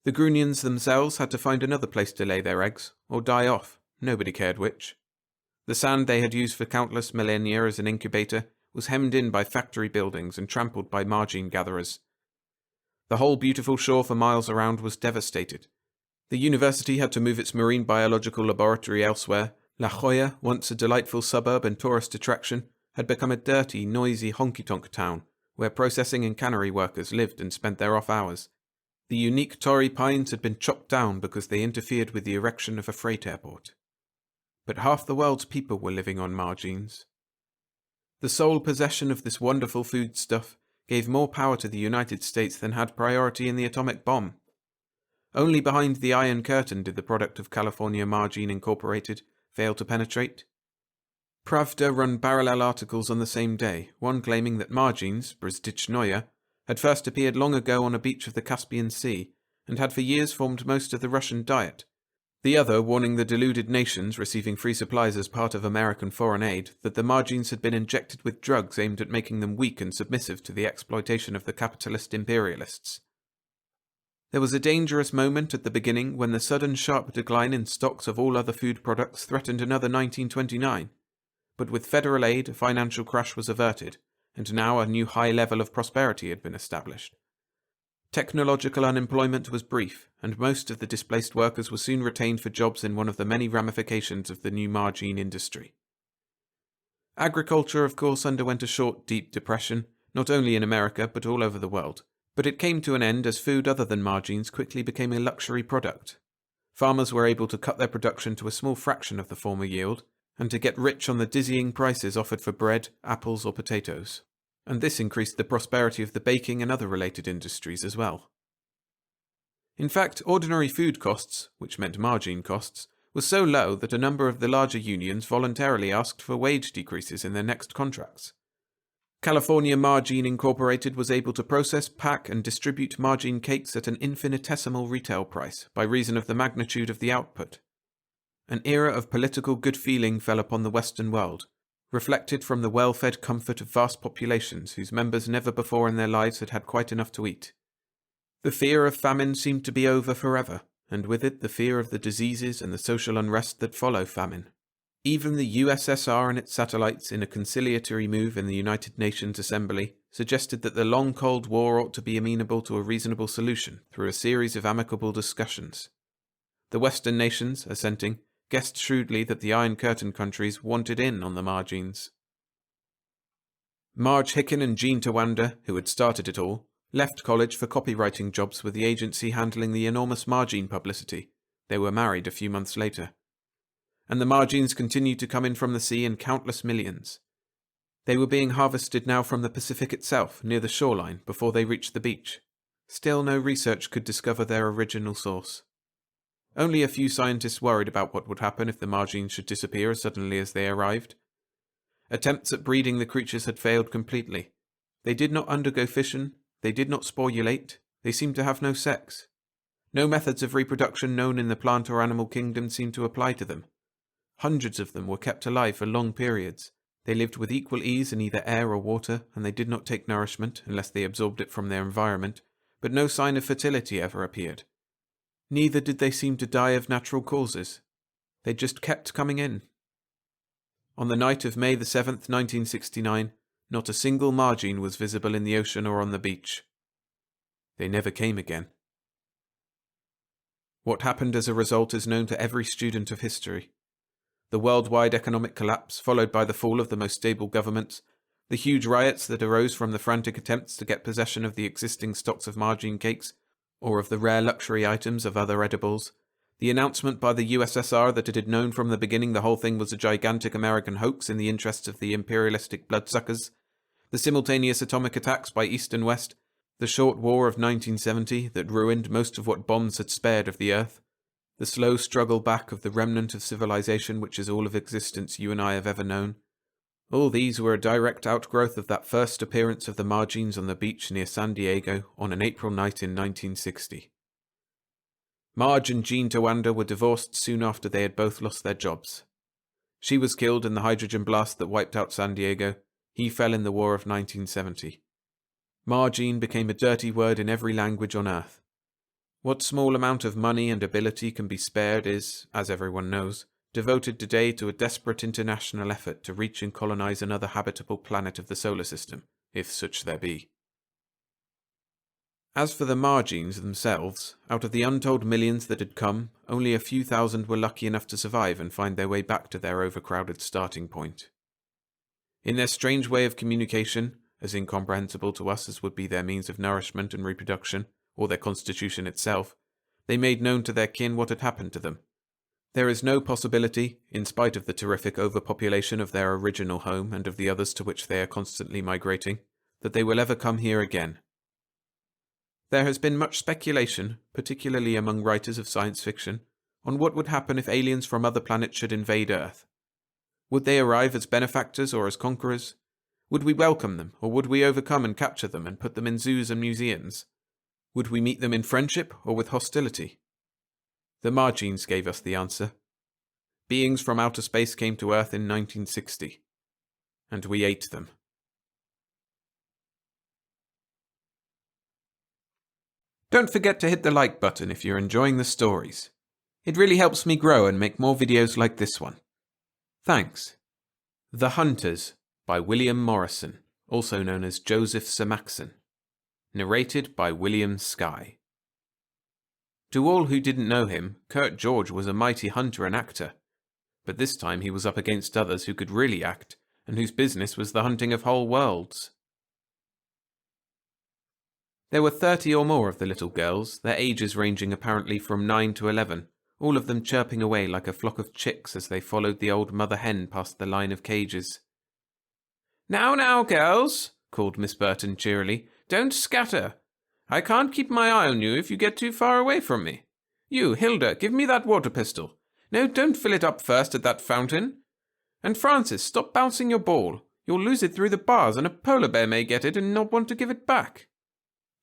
The grunions themselves had to find another place to lay their eggs, or die off, nobody cared which. The sand they had used for countless millennia as an incubator was hemmed in by factory buildings and trampled by Margene gatherers. The whole beautiful shore for miles around was devastated. The university had to move its marine biological laboratory elsewhere. La Jolla, once a delightful suburb and tourist attraction, had become a dirty, noisy honky-tonk town where processing and cannery workers lived and spent their off hours. The unique Torrey pines had been chopped down because they interfered with the erection of a freight airport. But half the world's people were living on Margenes. The sole possession of this wonderful foodstuff gave more power to the United States than had priority in the atomic bomb. Only behind the Iron Curtain did the product of California Margene Incorporated fail to penetrate. Pravda run parallel articles on the same day, one claiming that Margenes, Brzditchnoye, had first appeared long ago on a beach of the Caspian Sea, and had for years formed most of the Russian diet. The other warning the deluded nations receiving free supplies as part of American foreign aid that the Margenes had been injected with drugs aimed at making them weak and submissive to the exploitation of the capitalist imperialists. There was a dangerous moment at the beginning when the sudden sharp decline in stocks of all other food products threatened another 1929. But with federal aid, a financial crash was averted, and now a new high level of prosperity had been established. Technological unemployment was brief, and most of the displaced workers were soon retained for jobs in one of the many ramifications of the new Margene industry. Agriculture, of course, underwent a short, deep depression, not only in America but all over the world, but it came to an end as food other than Margenes quickly became a luxury product. Farmers were able to cut their production to a small fraction of the former yield, and to get rich on the dizzying prices offered for bread, apples, or potatoes. And this increased the prosperity of the baking and other related industries as well. In fact, ordinary food costs, which meant Margene costs, were so low that a number of the larger unions voluntarily asked for wage decreases in their next contracts. California Margene Incorporated was able to process, pack, and distribute Margene cakes at an infinitesimal retail price by reason of the magnitude of the output. An era of political good feeling fell upon the Western world, reflected from the well-fed comfort of vast populations whose members never before in their lives had had quite enough to eat. The fear of famine seemed to be over forever, and with it the fear of the diseases and the social unrest that follow famine. Even the USSR and its satellites, in a conciliatory move in the United Nations Assembly, suggested that the long Cold War ought to be amenable to a reasonable solution through a series of amicable discussions. The Western nations, assenting, guessed shrewdly that the Iron Curtain countries wanted in on the Margenes. Marge Hicken and Jean Towanda, who had started it all, left college for copywriting jobs with the agency handling the enormous Margene publicity. They were married a few months later. And the Margenes continued to come in from the sea in countless millions. They were being harvested now from the Pacific itself, near the shoreline, before they reached the beach. Still, no research could discover their original source. Only a few scientists worried about what would happen if the Margenes should disappear as suddenly as they arrived. Attempts at breeding the creatures had failed completely. They did not undergo fission, they did not sporulate, they seemed to have no sex. No methods of reproduction known in the plant or animal kingdom seemed to apply to them. Hundreds of them were kept alive for long periods. They lived with equal ease in either air or water, and they did not take nourishment unless they absorbed it from their environment, but no sign of fertility ever appeared. Neither did they seem to die of natural causes. They just kept coming in. On the night of May the 7th, 1969, not a single Margene was visible in the ocean or on the beach. They never came again. What happened as a result is known to every student of history. The worldwide economic collapse, followed by the fall of the most stable governments, the huge riots that arose from the frantic attempts to get possession of the existing stocks of Margene cakes, or of the rare luxury items of other edibles, the announcement by the USSR that it had known from the beginning the whole thing was a gigantic American hoax in the interests of the imperialistic bloodsuckers, the simultaneous atomic attacks by East and West, the short war of 1970 that ruined most of what bombs had spared of the Earth, the slow struggle back of the remnant of civilization which is all of existence you and I have ever known. All these were a direct outgrowth of that first appearance of the Margenes on the beach near San Diego on an April night in 1960. Marge and Jean Towanda were divorced soon after they had both lost their jobs. She was killed in the hydrogen blast that wiped out San Diego. He fell in the War of 1970. Margene became a dirty word in every language on Earth. What small amount of money and ability can be spared is, as everyone knows, devoted today to a desperate international effort to reach and colonize another habitable planet of the solar system, if such there be. As for the Margenes themselves, out of the untold millions that had come, only a few thousand were lucky enough to survive and find their way back to their overcrowded starting point. In their strange way of communication, as incomprehensible to us as would be their means of nourishment and reproduction, or their constitution itself, they made known to their kin what had happened to them. There is no possibility, in spite of the terrific overpopulation of their original home and of the others to which they are constantly migrating, that they will ever come here again. There has been much speculation, particularly among writers of science fiction, on what would happen if aliens from other planets should invade Earth. Would they arrive as benefactors or as conquerors? Would we welcome them, or would we overcome and capture them and put them in zoos and museums? Would we meet them in friendship or with hostility? The Margenes gave us the answer. Beings from outer space came to Earth in 1960, and we ate them. Don't forget to hit the like button if you're enjoying the stories. It really helps me grow and make more videos like this one. Thanks. The Hunters by William Morrison, also known as Joseph Samachson. Narrated by William Skye. To all who didn't know him, Kurt George was a mighty hunter and actor. But this time he was up against others who could really act, and whose business was the hunting of whole worlds. There were 30 or more of the little girls, their ages ranging apparently from 9 to 11, all of them chirping away like a flock of chicks as they followed the old mother hen past the line of cages. "Now, now, girls," called Miss Burton cheerily, "don't scatter. I can't keep my eye on you if you get too far away from me. You, Hilda, give me that water pistol. No, don't fill it up first at that fountain. And Francis, stop bouncing your ball. You'll lose it through the bars, and a polar bear may get it and not want to give it back."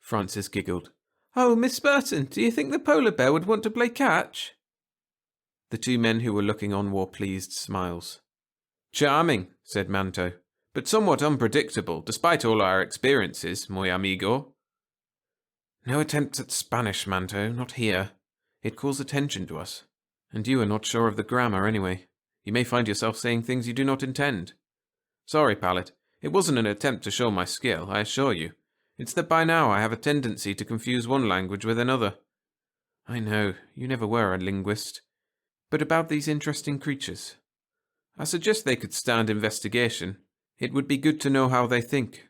Francis giggled. "Oh, Miss Burton, do you think the polar bear would want to play catch?" The two men who were looking on wore pleased smiles. "Charming," said Manto, "but somewhat unpredictable, despite all our experiences, muy amigo." "No attempts at Spanish, Manto, not here. It calls attention to us. And you are not sure of the grammar, anyway. You may find yourself saying things you do not intend." "Sorry, Pallet. It wasn't an attempt to show my skill, I assure you. It's that by now I have a tendency to confuse one language with another." "I know, you never were a linguist. But about these interesting creatures, I suggest they could stand investigation. It would be good to know how they think."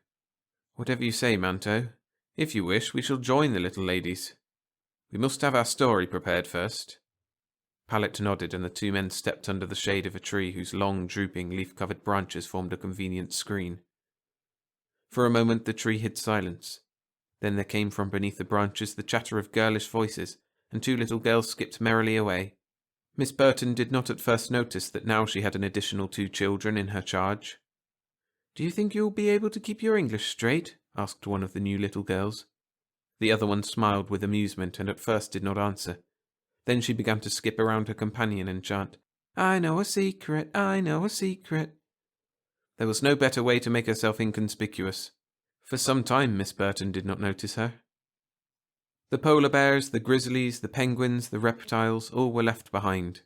"Whatever you say, Manto. If you wish, we shall join the little ladies. We must have our story prepared first." Pallet nodded, and the two men stepped under the shade of a tree whose long, drooping, leaf-covered branches formed a convenient screen. For a moment the tree hid silence. Then there came from beneath the branches the chatter of girlish voices, and two little girls skipped merrily away. Miss Burton did not at first notice that now she had an additional 2 children in her charge. "Do you think you will be able to keep your English straight?" asked one of the new little girls. The other one smiled with amusement and at first did not answer. Then she began to skip around her companion and chant, "I know a secret, I know a secret." There was no better way to make herself inconspicuous. For some time Miss Burton did not notice her. The polar bears, the grizzlies, the penguins, the reptiles, all were left behind.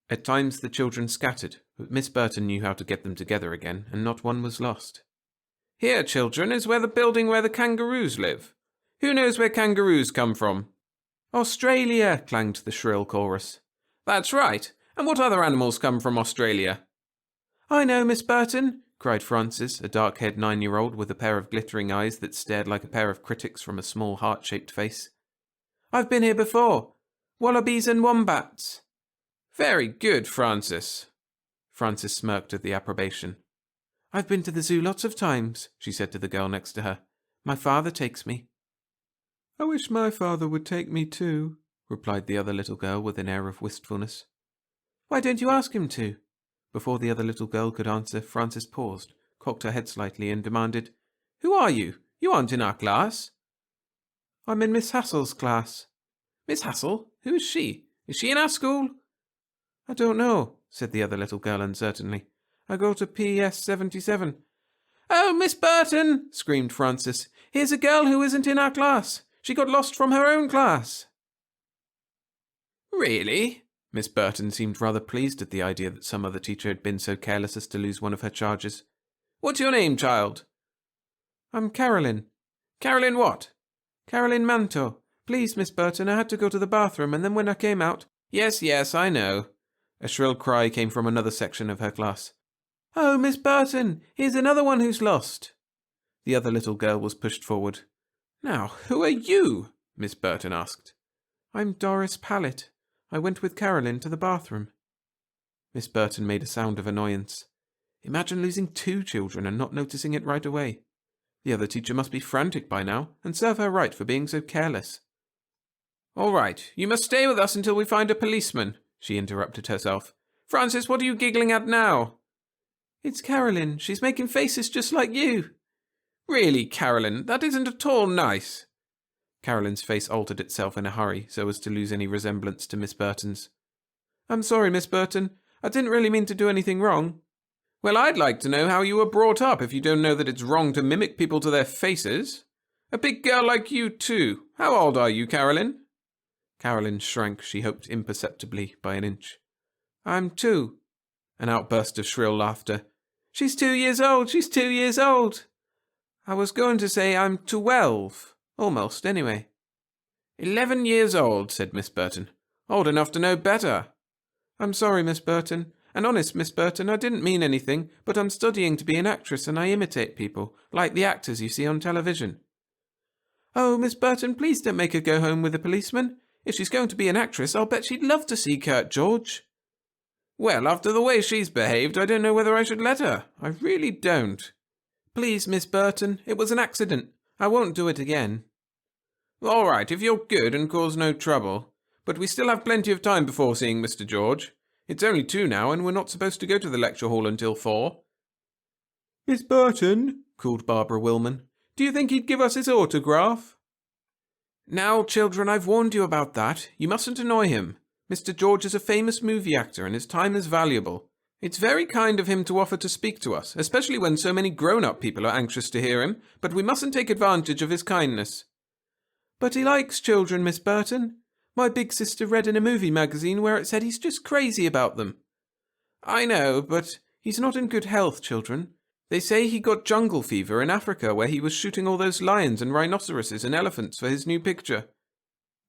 At times the children scattered, but Miss Burton knew how to get them together again, and not one was lost. "Here, children, is where the building where the kangaroos live. Who knows where kangaroos come from?" "Australia," clanged the shrill chorus. "That's right. And what other animals come from Australia?" "I know, Miss Burton," cried Francis, a dark-haired 9-year-old with a pair of glittering eyes that stared like a pair of critics from a small heart-shaped face. "I've been here before. Wallabies and wombats." "Very good, Francis." Francis smirked at the approbation. "I've been to the zoo lots of times," she said to the girl next to her. "My father takes me." "I wish my father would take me too," replied the other little girl with an air of wistfulness. "Why don't you ask him to?" Before the other little girl could answer, Francis paused, cocked her head slightly, and demanded, "Who are you? You aren't in our class." "I'm in Miss Hassell's class." "Miss Hassell? Who is she? Is she in our school?" "I don't know," said the other little girl uncertainly. "I go to PS 77. "Oh, Miss Burton!" screamed Francis. "Here's a girl who isn't in our class. She got lost from her own class." "Really?" Miss Burton seemed rather pleased at the idea that some other teacher had been so careless as to lose one of her charges. "What's your name, child?" "I'm Carolyn." "Carolyn what?" Carolyn Manto. Please, Miss Burton, I had to go to the bathroom, and then when I came out... Yes, I know. A shrill cry came from another section of her class. Oh, Miss Burton, here's another one who's lost. The other little girl was pushed forward. Now, who are you? Miss Burton asked. I'm Doris Pallett. I went with Carolyn to the bathroom. Miss Burton made a sound of annoyance. Imagine losing 2 children and not noticing it right away. The other teacher must be frantic by now, and serve her right for being so careless. All right, you must stay with us until we find a policeman, she interrupted herself. Francis, what are you giggling at now? It's Carolyn. She's making faces just like you. Really, Carolyn, that isn't at all nice. Carolyn's face altered itself in a hurry so as to lose any resemblance to Miss Burton's. I'm sorry, Miss Burton. I didn't really mean to do anything wrong. Well, I'd like to know how you were brought up if you don't know that it's wrong to mimic people to their faces. A big girl like you, too. How old are you, Carolyn? Carolyn shrank, she hoped imperceptibly, by an inch. I'm 2. An outburst of shrill laughter. She's 2 years old! She's 2 years old! I was going to say I'm 12. Almost, anyway. 11 years old, said Miss Burton. Old enough to know better. I'm sorry, Miss Burton. And honest, Miss Burton, I didn't mean anything, but I'm studying to be an actress and I imitate people, like the actors you see on television. Oh, Miss Burton, please don't make her go home with a policeman. If she's going to be an actress, I'll bet she'd love to see Kurt George. Well, after the way she's behaved, I don't know whether I should let her. I really don't. Please, Miss Burton, it was an accident. I won't do it again. All right, if you're good and cause no trouble. But we still have plenty of time before seeing Mr. George. It's only 2 now, and we're not supposed to go to the lecture hall until 4. Miss Burton, called Barbara Wilman, do you think he'd give us his autograph? Now, children, I've warned you about that. You mustn't annoy him. Mr. George is a famous movie actor, and his time is valuable. It's very kind of him to offer to speak to us, especially when so many grown-up people are anxious to hear him, but we mustn't take advantage of his kindness. But he likes children, Miss Burton. My big sister read in a movie magazine where it said he's just crazy about them. I know, but he's not in good health, children. They say he got jungle fever in Africa where he was shooting all those lions and rhinoceroses and elephants for his new picture.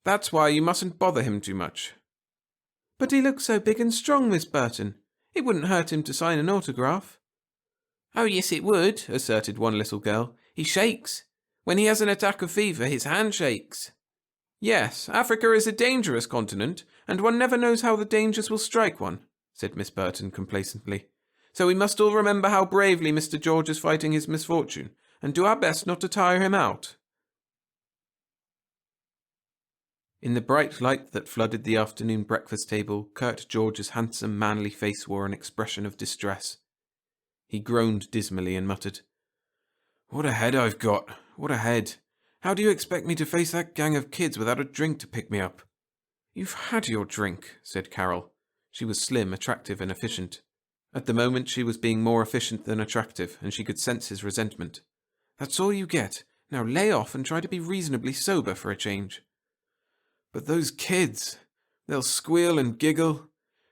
That's why you mustn't bother him too much. But he looks so big and strong, Miss Burton. It wouldn't hurt him to sign an autograph. Oh, yes, it would, asserted one little girl. He shakes. When he has an attack of fever, his hand shakes. Yes, Africa is a dangerous continent, and one never knows how the dangers will strike one, said Miss Burton complacently. So we must all remember how bravely Mr. George is fighting his misfortune, and do our best not to tire him out. In the bright light that flooded the afternoon breakfast table, Kurt George's handsome, manly face wore an expression of distress. He groaned dismally and muttered, What a head I've got! What a head! How do you expect me to face that gang of kids without a drink to pick me up? You've had your drink, said Carol. She was slim, attractive, and efficient. At the moment she was being more efficient than attractive, and she could sense his resentment. That's all you get. Now lay off and try to be reasonably sober for a change. But those kids, they'll squeal and giggle.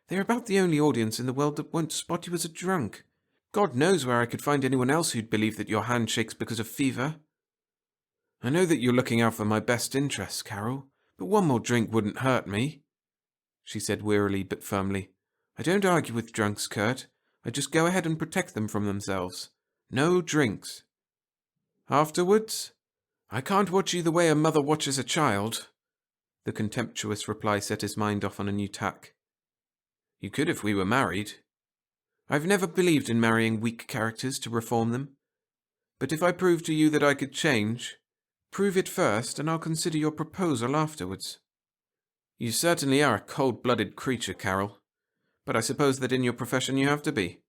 They're about the only audience in the world that won't spot you as a drunk. God knows where I could find anyone else who'd believe that your hand shakes because of fever. I know that you're looking out for my best interests, Carol, but one more drink wouldn't hurt me, she said wearily but firmly. I don't argue with drunks, Kurt. I just go ahead and protect them from themselves. No drinks. Afterwards? I can't watch you the way a mother watches a child. The contemptuous reply set his mind off on a new tack. You could if we were married. I've never believed in marrying weak characters to reform them. But if I prove to you that I could change, prove it first and I'll consider your proposal afterwards. You certainly are a cold-blooded creature, Carol. But I suppose that in your profession you have to be.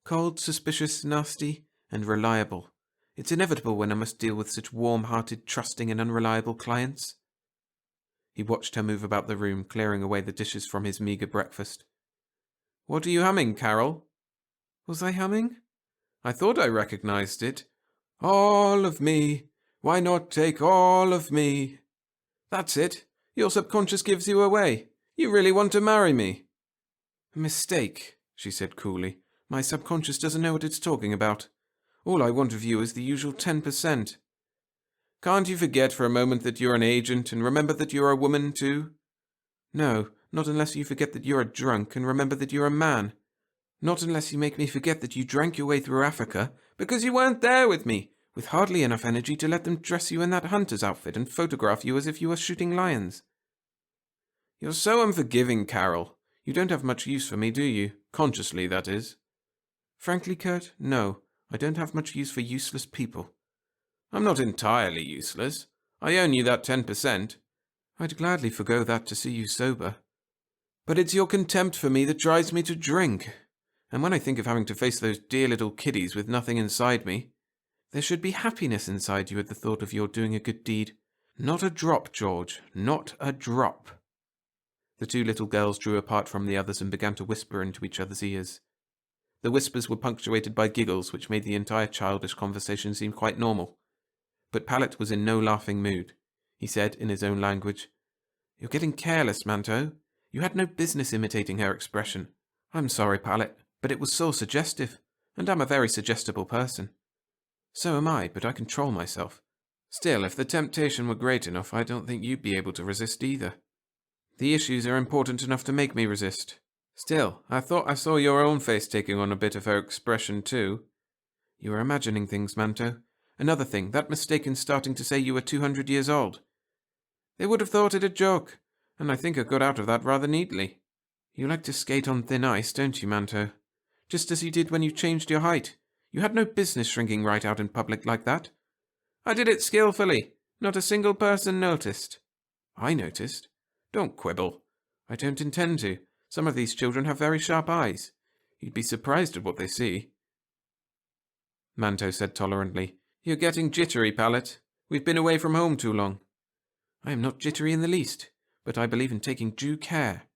Cold, suspicious, nasty, and reliable. It's inevitable when I must deal with such warm-hearted, trusting, and unreliable clients. He watched her move about the room, clearing away the dishes from his meagre breakfast. What are you humming, Carol? Was I humming? I thought I recognized it. All of me. Why not take all of me? That's it. Your subconscious gives you away. You really want to marry me. A mistake, she said coolly. My subconscious doesn't know what it's talking about. All I want of you is the usual 10%. Can't you forget for a moment that you're an agent and remember that you're a woman too? No, not unless you forget that you're a drunk and remember that you're a man. Not unless you make me forget that you drank your way through Africa because you weren't there with me, with hardly enough energy to let them dress you in that hunter's outfit and photograph you as if you were shooting lions. You're so unforgiving, Carol. You don't have much use for me, do you? Consciously, that is. Frankly, Kurt, no. I don't have much use for useless people. I'm not entirely useless. I own you that 10%. I'd gladly forgo that to see you sober. But it's your contempt for me that drives me to drink. And when I think of having to face those dear little kiddies with nothing inside me, there should be happiness inside you at the thought of your doing a good deed. Not a drop, George, not a drop. The two little girls drew apart from the others and began to whisper into each other's ears. The whispers were punctuated by giggles which made the entire childish conversation seem quite normal. But Pallet was in no laughing mood. He said, in his own language, "You're getting careless, Manto. You had no business imitating her expression. I'm sorry, Pallet, but it was so suggestive, and I'm a very suggestible person. So am I, but I control myself. Still, if the temptation were great enough, I don't think you'd be able to resist either. The issues are important enough to make me resist. Still, I thought I saw your own face taking on a bit of her expression too. You are imagining things, Manto. Another thing, that mistake in starting to say you were 200 years old. They would have thought it a joke, and I think I got out of that rather neatly. You like to skate on thin ice, don't you, Manto? Just as you did when you changed your height. You had no business shrinking right out in public like that. I did it skillfully. Not a single person noticed. I noticed. Don't quibble. I don't intend to. Some of these children have very sharp eyes. You'd be surprised at what they see. Manto said tolerantly, "You're getting jittery, Pallet. We've been away from home too long." "I am not jittery in the least, but I believe in taking due care."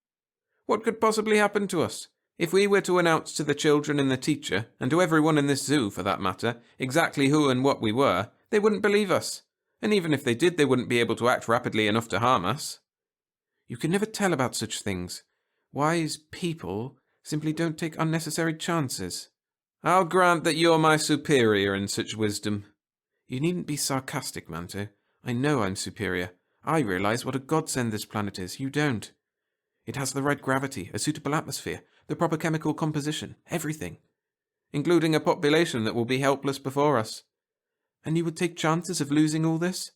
"What could possibly happen to us? If we were to announce to the children and the teacher, and to everyone in this zoo for that matter, exactly who and what we were, they wouldn't believe us. And even if they did, they wouldn't be able to act rapidly enough to harm us." "You can never tell about such things. Wise people simply don't take unnecessary chances." "I'll grant that you're my superior in such wisdom." "You needn't be sarcastic, Manto. I know I'm superior. I realize what a godsend this planet is. You don't. It has the right gravity, a suitable atmosphere, the proper chemical composition, everything. Including a population that will be helpless before us. And you would take chances of losing all this?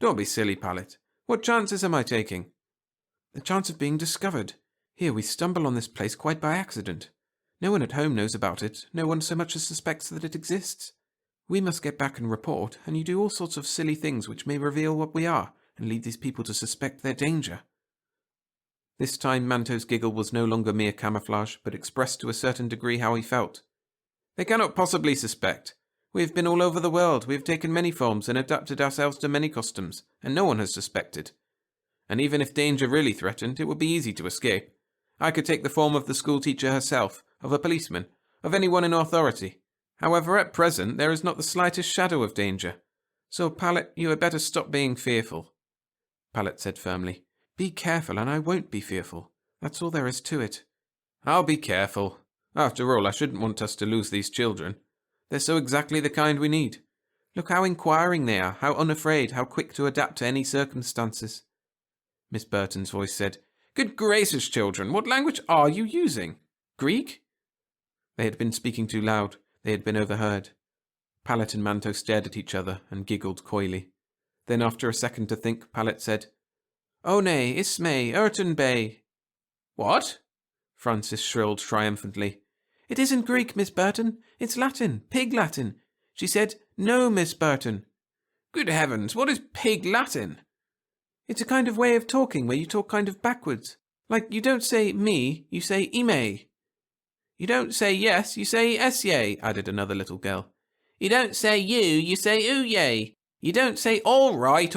Don't be silly, Pallet. What chances am I taking? The chance of being discovered. Here we stumble on this place quite by accident. No one at home knows about it. No one so much as suspects that it exists. We must get back and report, and you do all sorts of silly things which may reveal what we are, and lead these people to suspect their danger. This time Manto's giggle was no longer mere camouflage, but expressed to a certain degree how he felt. They cannot possibly suspect. We have been all over the world, we have taken many forms and adapted ourselves to many customs, and no one has suspected. And even if danger really threatened, it would be easy to escape. I could take the form of the schoolteacher herself, of a policeman, of anyone in authority. However, at present there is not the slightest shadow of danger. So, Pallet, you had better stop being fearful." Pallet said firmly, "Be careful, and I won't be fearful. That's all there is to it." "I'll be careful. After all, I shouldn't want us to lose these children. They're so exactly the kind we need. Look how inquiring they are, how unafraid, how quick to adapt to any circumstances." Miss Burton's voice said, "Good gracious, children, what language are you using? Greek?" They had been speaking too loud. They had been overheard. Pallet and Manto stared at each other and giggled coyly. Then, after a second to think, Pallet said, "One, Ismay, Urton Bay." "What?" Francis shrilled triumphantly. "It isn't Greek, Miss Burton. It's Latin, Pig Latin. She said, 'No, Miss Burton.'" "Good heavens, what is Pig Latin?" "It's a kind of way of talking where you talk kind of backwards. Like you don't say me, you say ime." "You don't say yes, you say esye," added another little girl. "You don't say you say ooye." "You don't say all right,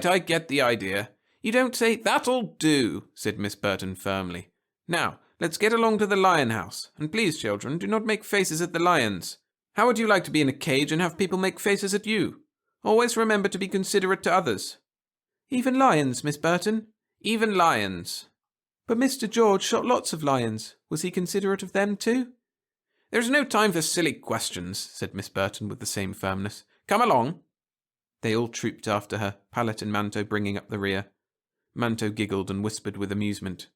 I get the idea. You don't say that'll do," said Miss Burton firmly. "Now, let's get along to the lion house, and please, children, do not make faces at the lions. How would you like to be in a cage and have people make faces at you? Always remember to be considerate to others." "Even lions, Miss Burton?" "Even lions." "But Mr. George shot lots of lions. Was he considerate of them too?" "There is no time for silly questions," said Miss Burton with the same firmness. "Come along." They all trooped after her, Pallet and Manto bringing up the rear. Manto giggled and whispered with amusement.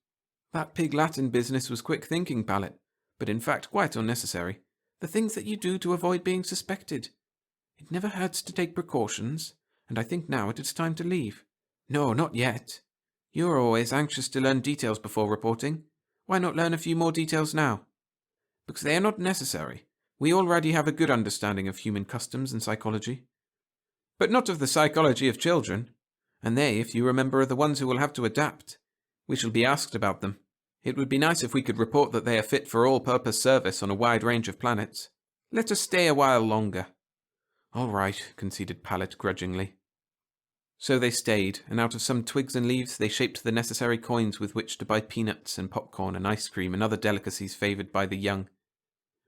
That pig Latin business was quick thinking, Pallet, but in fact quite unnecessary. The things that you do to avoid being suspected. It never hurts to take precautions, and I think now it is time to leave. No, not yet. You are always anxious to learn details before reporting. Why not learn a few more details now? Because they are not necessary. We already have a good understanding of human customs and psychology. But not of the psychology of children. And they, if you remember, are the ones who will have to adapt. We shall be asked about them. It would be nice if we could report that they are fit for all-purpose service on a wide range of planets. Let us stay a while longer. All right, conceded Pallet grudgingly. So they stayed, and out of some twigs and leaves they shaped the necessary coins with which to buy peanuts and popcorn and ice cream and other delicacies favoured by the young.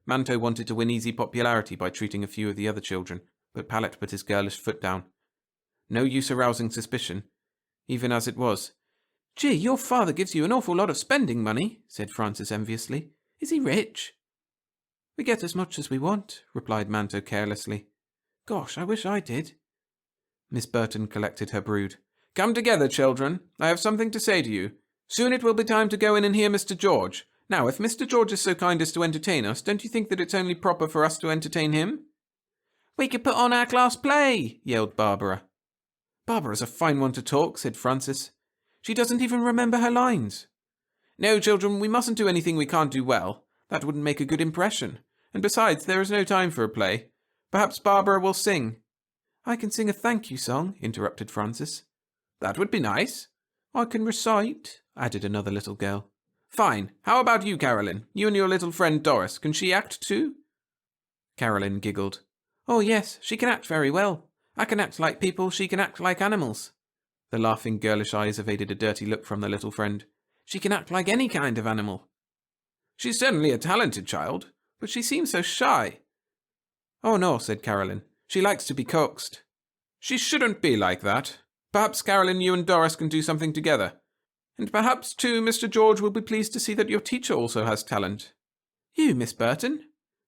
Manto wanted to win easy popularity by treating a few of the other children, but Pallet put his girlish foot down. No use arousing suspicion, even as it was. Gee, your father gives you an awful lot of spending money, said Francis enviously. Is he rich? We get as much as we want, replied Manto carelessly. Gosh, I wish I did. Miss Burton collected her brood. Come together, children. I have something to say to you. Soon it will be time to go in and hear Mr. George. Now, if Mr. George is so kind as to entertain us, don't you think that it's only proper for us to entertain him? We could put on our class play, yelled Barbara. Barbara's a fine one to talk, said Francis. She doesn't even remember her lines. No, children, we mustn't do anything we can't do well. That wouldn't make a good impression. And besides, there is no time for a play. Perhaps Barbara will sing. I can sing a thank you song, interrupted Francis. That would be nice. I can recite, added another little girl. Fine. How about you, Carolyn? You and your little friend Doris. Can she act too? Carolyn giggled. Oh, yes, she can act very well. I can act like people, she can act like animals. The laughing girlish eyes evaded a dirty look from the little friend. She can act like any kind of animal. She's certainly a talented child, but she seems so shy. Oh, no, said Carolyn. She likes to be coaxed. She shouldn't be like that. Perhaps, Carolyn, you and Doris can do something together. And perhaps, too, Mr. George will be pleased to see that your teacher also has talent. You, Miss Burton?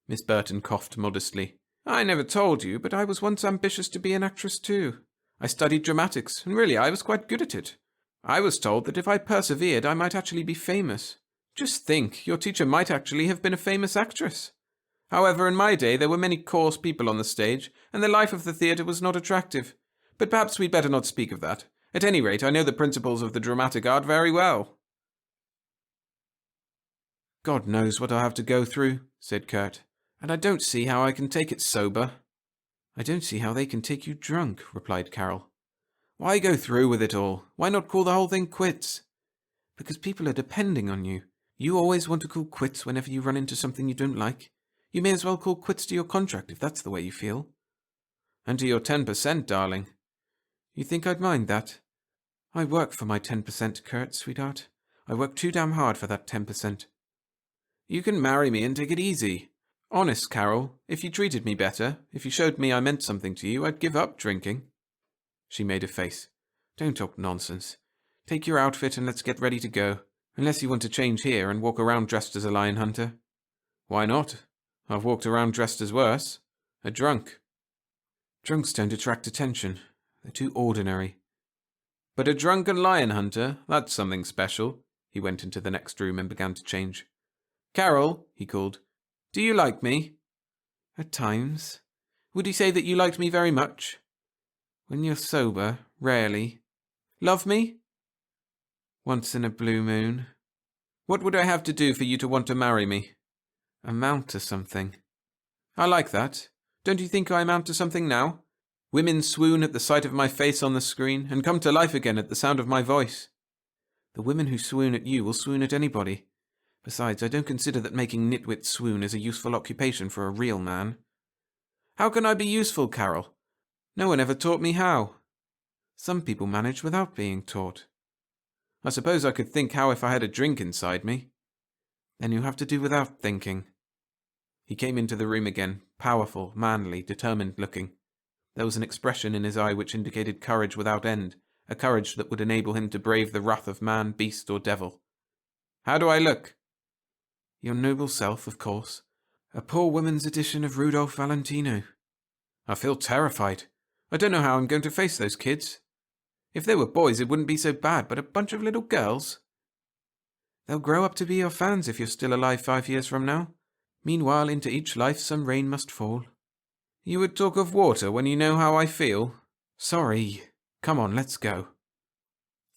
Miss Burton coughed modestly. I never told you, but I was once ambitious to be an actress too. I studied dramatics, and really I was quite good at it. I was told that if I persevered, I might actually be famous. Just think, your teacher might actually have been a famous actress. However, in my day there were many coarse people on the stage, and the life of the theatre was not attractive. But perhaps we'd better not speak of that. At any rate, I know the principles of the dramatic art very well. God knows what I'll have to go through, said Kurt, and I don't see how I can take it sober. I don't see how they can take you drunk, replied Carol. Why go through with it all? Why not call the whole thing quits? Because people are depending on you. You always want to call quits whenever you run into something you don't like. You may as well call quits to your contract if that's the way you feel. And to your 10%, darling. You think I'd mind that? I work for my 10%, Kurt, sweetheart. I work too damn hard for that 10%. You can marry me and take it easy. Honest, Carol, if you treated me better, if you showed me I meant something to you, I'd give up drinking. She made a face. Don't talk nonsense. Take your outfit and let's get ready to go. Unless you want to change here and walk around dressed as a lion hunter. Why not? I've walked around dressed as worse. A drunk. Drunks don't attract attention. They're too ordinary. But a drunken lion hunter, that's something special. He went into the next room and began to change. Carol, he called, do you like me? At times. Would you say that you liked me very much? When you're sober, rarely. Love me? Once in a blue moon. What would I have to do for you to want to marry me? Amount to something. I like that. Don't you think I amount to something now? Women swoon at the sight of my face on the screen and come to life again at the sound of my voice. The women who swoon at you will swoon at anybody. Besides, I don't consider that making nitwits swoon is a useful occupation for a real man. How can I be useful, Carol? No one ever taught me how. Some people manage without being taught. I suppose I could think how if I had a drink inside me. Then you have to do without thinking. He came into the room again, powerful, manly, determined looking. There was an expression in his eye which indicated courage without end, a courage that would enable him to brave the wrath of man, beast, or devil. How do I look? Your noble self, of course. A poor woman's edition of Rudolph Valentino. I feel terrified. I don't know how I'm going to face those kids. If they were boys, it wouldn't be so bad, but a bunch of little girls? They'll grow up to be your fans if you're still alive 5 years from now. Meanwhile, into each life some rain must fall. You would talk of water when you know how I feel? Sorry. Come on, let's go.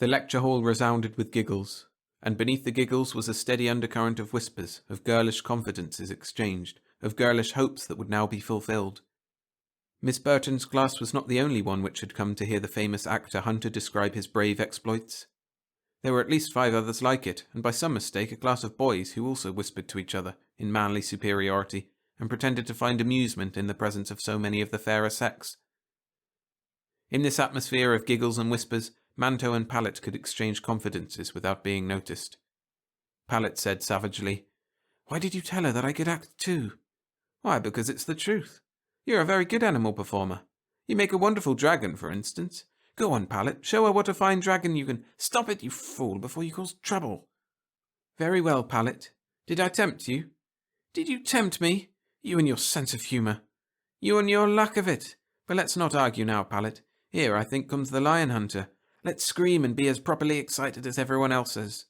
The lecture hall resounded with giggles, and beneath the giggles was a steady undercurrent of whispers, of girlish confidences exchanged, of girlish hopes that would now be fulfilled. Miss Burton's class was not the only one which had come to hear the famous actor Hunter describe his brave exploits. There were at least 5 others like it, and by some mistake a class of boys who also whispered to each other in manly superiority, and pretended to find amusement in the presence of so many of the fairer sex. In this atmosphere of giggles and whispers, Manto and Pallet could exchange confidences without being noticed. Pallet said savagely, "Why did you tell her that I could act too?" "Why, because it's the truth. You're a very good animal performer. You make a wonderful dragon, for instance. Go on, Pallet, show her what a fine dragon you can—" "Stop it, you fool, before you cause trouble." "Very well, Pallet. Did I tempt you?" "Did you tempt me? You and your sense of humour. You and your lack of it. But let's not argue now, Pallet. Here, I think, comes the lion hunter. Let's scream and be as properly excited as everyone else is."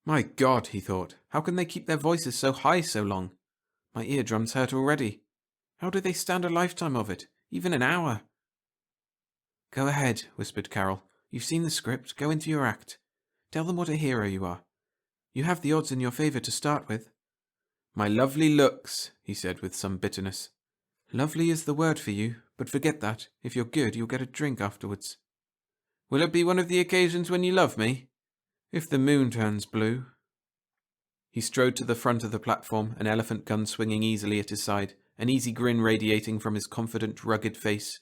My God, he thought, how can they keep their voices so high so long? My eardrums hurt already. How do they stand a lifetime of it, even an hour? "Go ahead," whispered Carol. "You've seen the script. Go into your act. Tell them what a hero you are. You have the odds in your favour to start with." "My lovely looks," he said with some bitterness. "Lovely is the word for you, but forget that. If you're good, you'll get a drink afterwards." "Will it be one of the occasions when you love me?" "If the moon turns blue." He strode to the front of the platform, an elephant gun swinging easily at his side, an easy grin radiating from his confident, rugged face.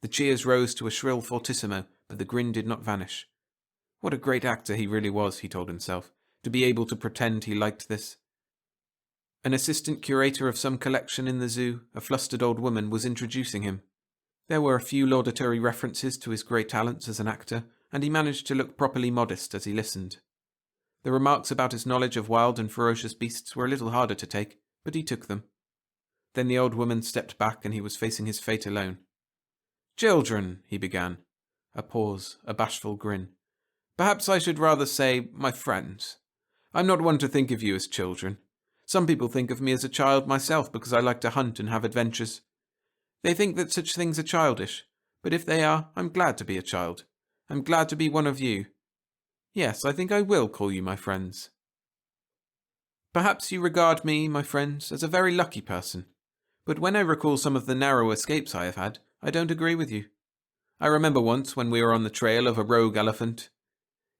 The cheers rose to a shrill fortissimo, but the grin did not vanish. What a great actor he really was, he told himself, to be able to pretend he liked this. An assistant curator of some collection in the zoo, a flustered old woman, was introducing him. There were a few laudatory references to his great talents as an actor, and he managed to look properly modest as he listened. The remarks about his knowledge of wild and ferocious beasts were a little harder to take, but he took them. Then the old woman stepped back and he was facing his fate alone. "Children," he began. A pause, a bashful grin. "Perhaps I should rather say, my friends. I'm not one to think of you as children. Some people think of me as a child myself because I like to hunt and have adventures. They think that such things are childish, but if they are, I'm glad to be a child. I'm glad to be one of you. Yes, I think I will call you my friends. Perhaps you regard me, my friends, as a very lucky person, but when I recall some of the narrow escapes I have had, I don't agree with you. I remember once when we were on the trail of a rogue elephant."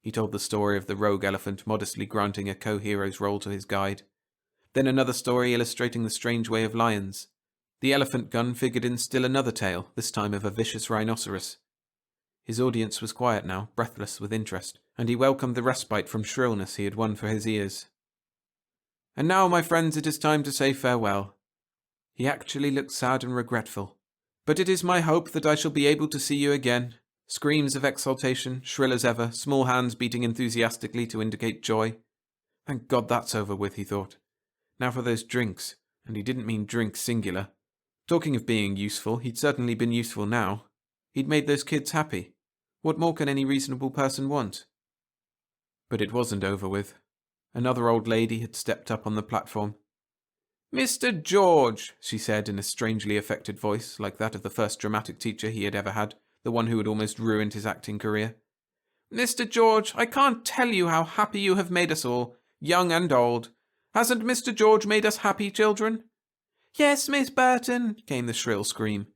He told the story of the rogue elephant modestly granting a co-hero's role to his guide. Then another story illustrating the strange way of lions. The elephant gun figured in still another tale, this time of a vicious rhinoceros. His audience was quiet now, breathless with interest, and he welcomed the respite from shrillness he had won for his ears. "And now, my friends, it is time to say farewell." He actually looked sad and regretful. "But it is my hope that I shall be able to see you again." Screams of exultation, shrill as ever, small hands beating enthusiastically to indicate joy. Thank God that's over with, he thought. Now for those drinks, and he didn't mean drink singular. Talking of being useful, he'd certainly been useful now. He'd made those kids happy. What more can any reasonable person want? But it wasn't over with. Another old lady had stepped up on the platform. "Mr. George," she said in a strangely affected voice, like that of the first dramatic teacher he had ever had, the one who had almost ruined his acting career. "Mr. George, I can't tell you how happy you have made us all, young and old. Hasn't Mr. George made us happy, children?" "Yes, Miss Burton," came the shrill scream.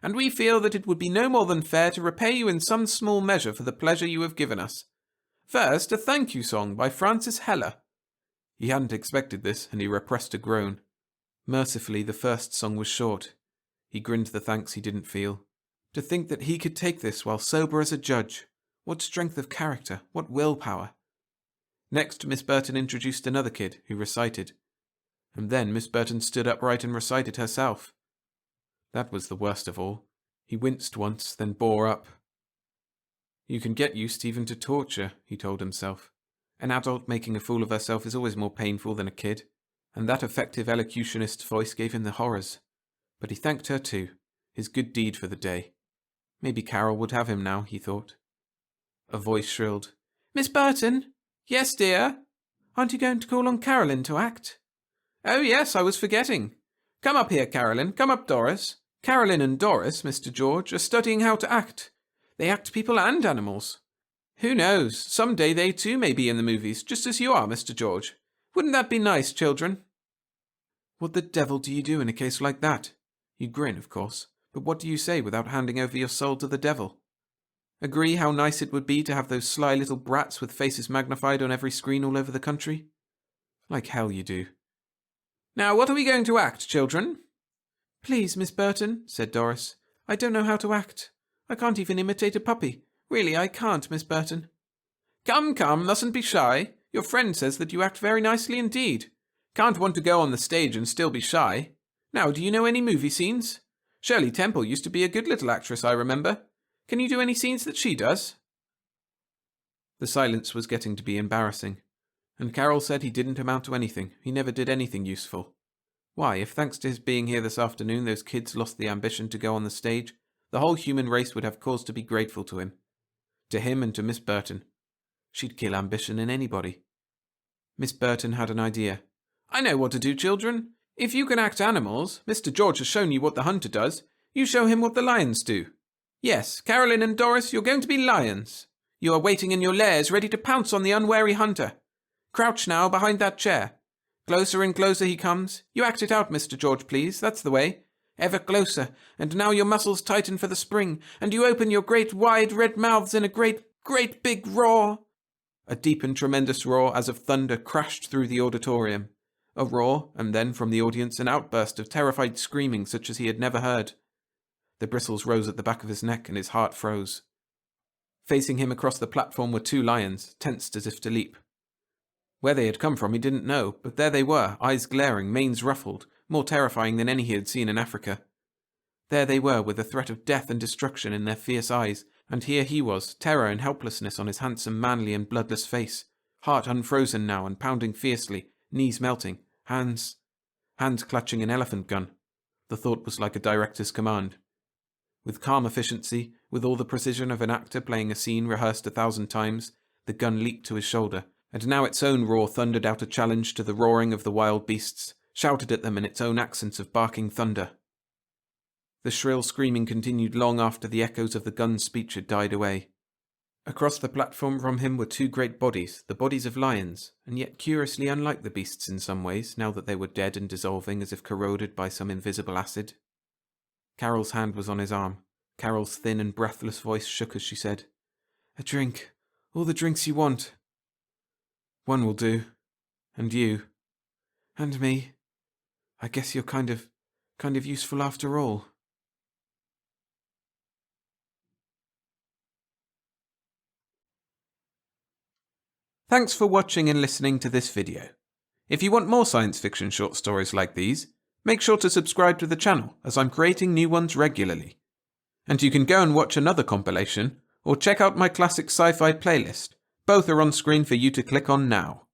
"And we feel that it would be no more than fair to repay you in some small measure for the pleasure you have given us. First, a thank you song by Francis Heller." He hadn't expected this, and he repressed a groan. Mercifully, the first song was short. He grinned the thanks he didn't feel. To think that he could take this while sober as a judge. What strength of character, what willpower. Next, Miss Burton introduced another kid, who recited. And then Miss Burton stood upright and recited herself. That was the worst of all. He winced once, then bore up. You can get used even to torture, he told himself. An adult making a fool of herself is always more painful than a kid, and that effective elocutionist's voice gave him the horrors. But he thanked her too. his good deed for the day. Maybe Carol would have him now, he thought. A voice shrilled, "Miss Burton?" "Yes, dear?" "Aren't you going to call on Carolyn to act?" "Oh, yes, I was forgetting. Come up here, Carolyn. Come up, Doris. Carolyn and Doris, Mr. George, are studying how to act. They act people and animals. Who knows, some day they too may be in the movies, just as you are, Mr. George. Wouldn't that be nice, children?" What the devil do you do in a case like that? You grin, of course, but what do you say without handing over your soul to the devil? Agree how nice it would be to have those sly little brats with faces magnified on every screen all over the country? Like hell you do. Now, what are we going to act, children? Please, Miss Burton, said Doris. I don't know how to act. I can't even imitate a puppy. Really, I can't, Miss Burton. Come, mustn't be shy. Your friend says that you act very nicely indeed. Can't want to go on the stage and still be shy. Now, do you know any movie scenes? Shirley Temple used to be a good little actress, I remember. Can you do any scenes that she does? The silence was getting to be embarrassing, and Carol said he didn't amount to anything. He never did anything useful. Why, if thanks to his being here this afternoon those kids lost the ambition to go on the stage, the whole human race would have cause to be grateful to him. To him and to Miss Burton. She'd kill ambition in anybody. Miss Burton had an idea. I know what to do, children. If you can act animals, Mr. George has shown you what the hunter does. You show him what the lions do. Yes, Carolyn and Doris, you're going to be lions. You are waiting in your lairs, ready to pounce on the unwary hunter. Crouch now behind that chair. Closer and closer he comes. You act it out, Mr. George, please. That's the way. Ever closer, and now your muscles tighten for the spring, and you open your great wide red mouths in a great big roar. A deep and tremendous roar as of thunder crashed through the auditorium. A roar, and then from the audience an outburst of terrified screaming such as he had never heard. The bristles rose at the back of his neck and his heart froze. Facing him across the platform were two lions, tensed as if to leap. Where they had come from he didn't know, but there they were, eyes glaring, manes ruffled, more terrifying than any he had seen in Africa. There they were, with the threat of death and destruction in their fierce eyes, and here he was, terror and helplessness on his handsome, manly and bloodless face, heart unfrozen now and pounding fiercely, knees melting, hands clutching an elephant gun. The thought was like a director's command. With calm efficiency, with all the precision of an actor playing a scene rehearsed 1,000 times, the gun leaped to his shoulder, and now its own roar thundered out a challenge to the roaring of the wild beasts, shouted at them in its own accents of barking thunder. The shrill screaming continued long after the echoes of the gun's speech had died away. Across the platform from him were two great bodies, the bodies of lions, and yet curiously unlike the beasts in some ways, now that they were dead and dissolving as if corroded by some invisible acid. Carol's hand was on his arm. Carol's thin and breathless voice shook as she said, "A drink. All the drinks you want." "One will do. And you. And me. I guess you're kind of useful after all." Thanks for watching and listening to this video. If you want more science fiction short stories like these, make sure to subscribe to the channel as I'm creating new ones regularly. And you can go and watch another compilation or check out my classic sci-fi playlist. Both are on screen for you to click on now.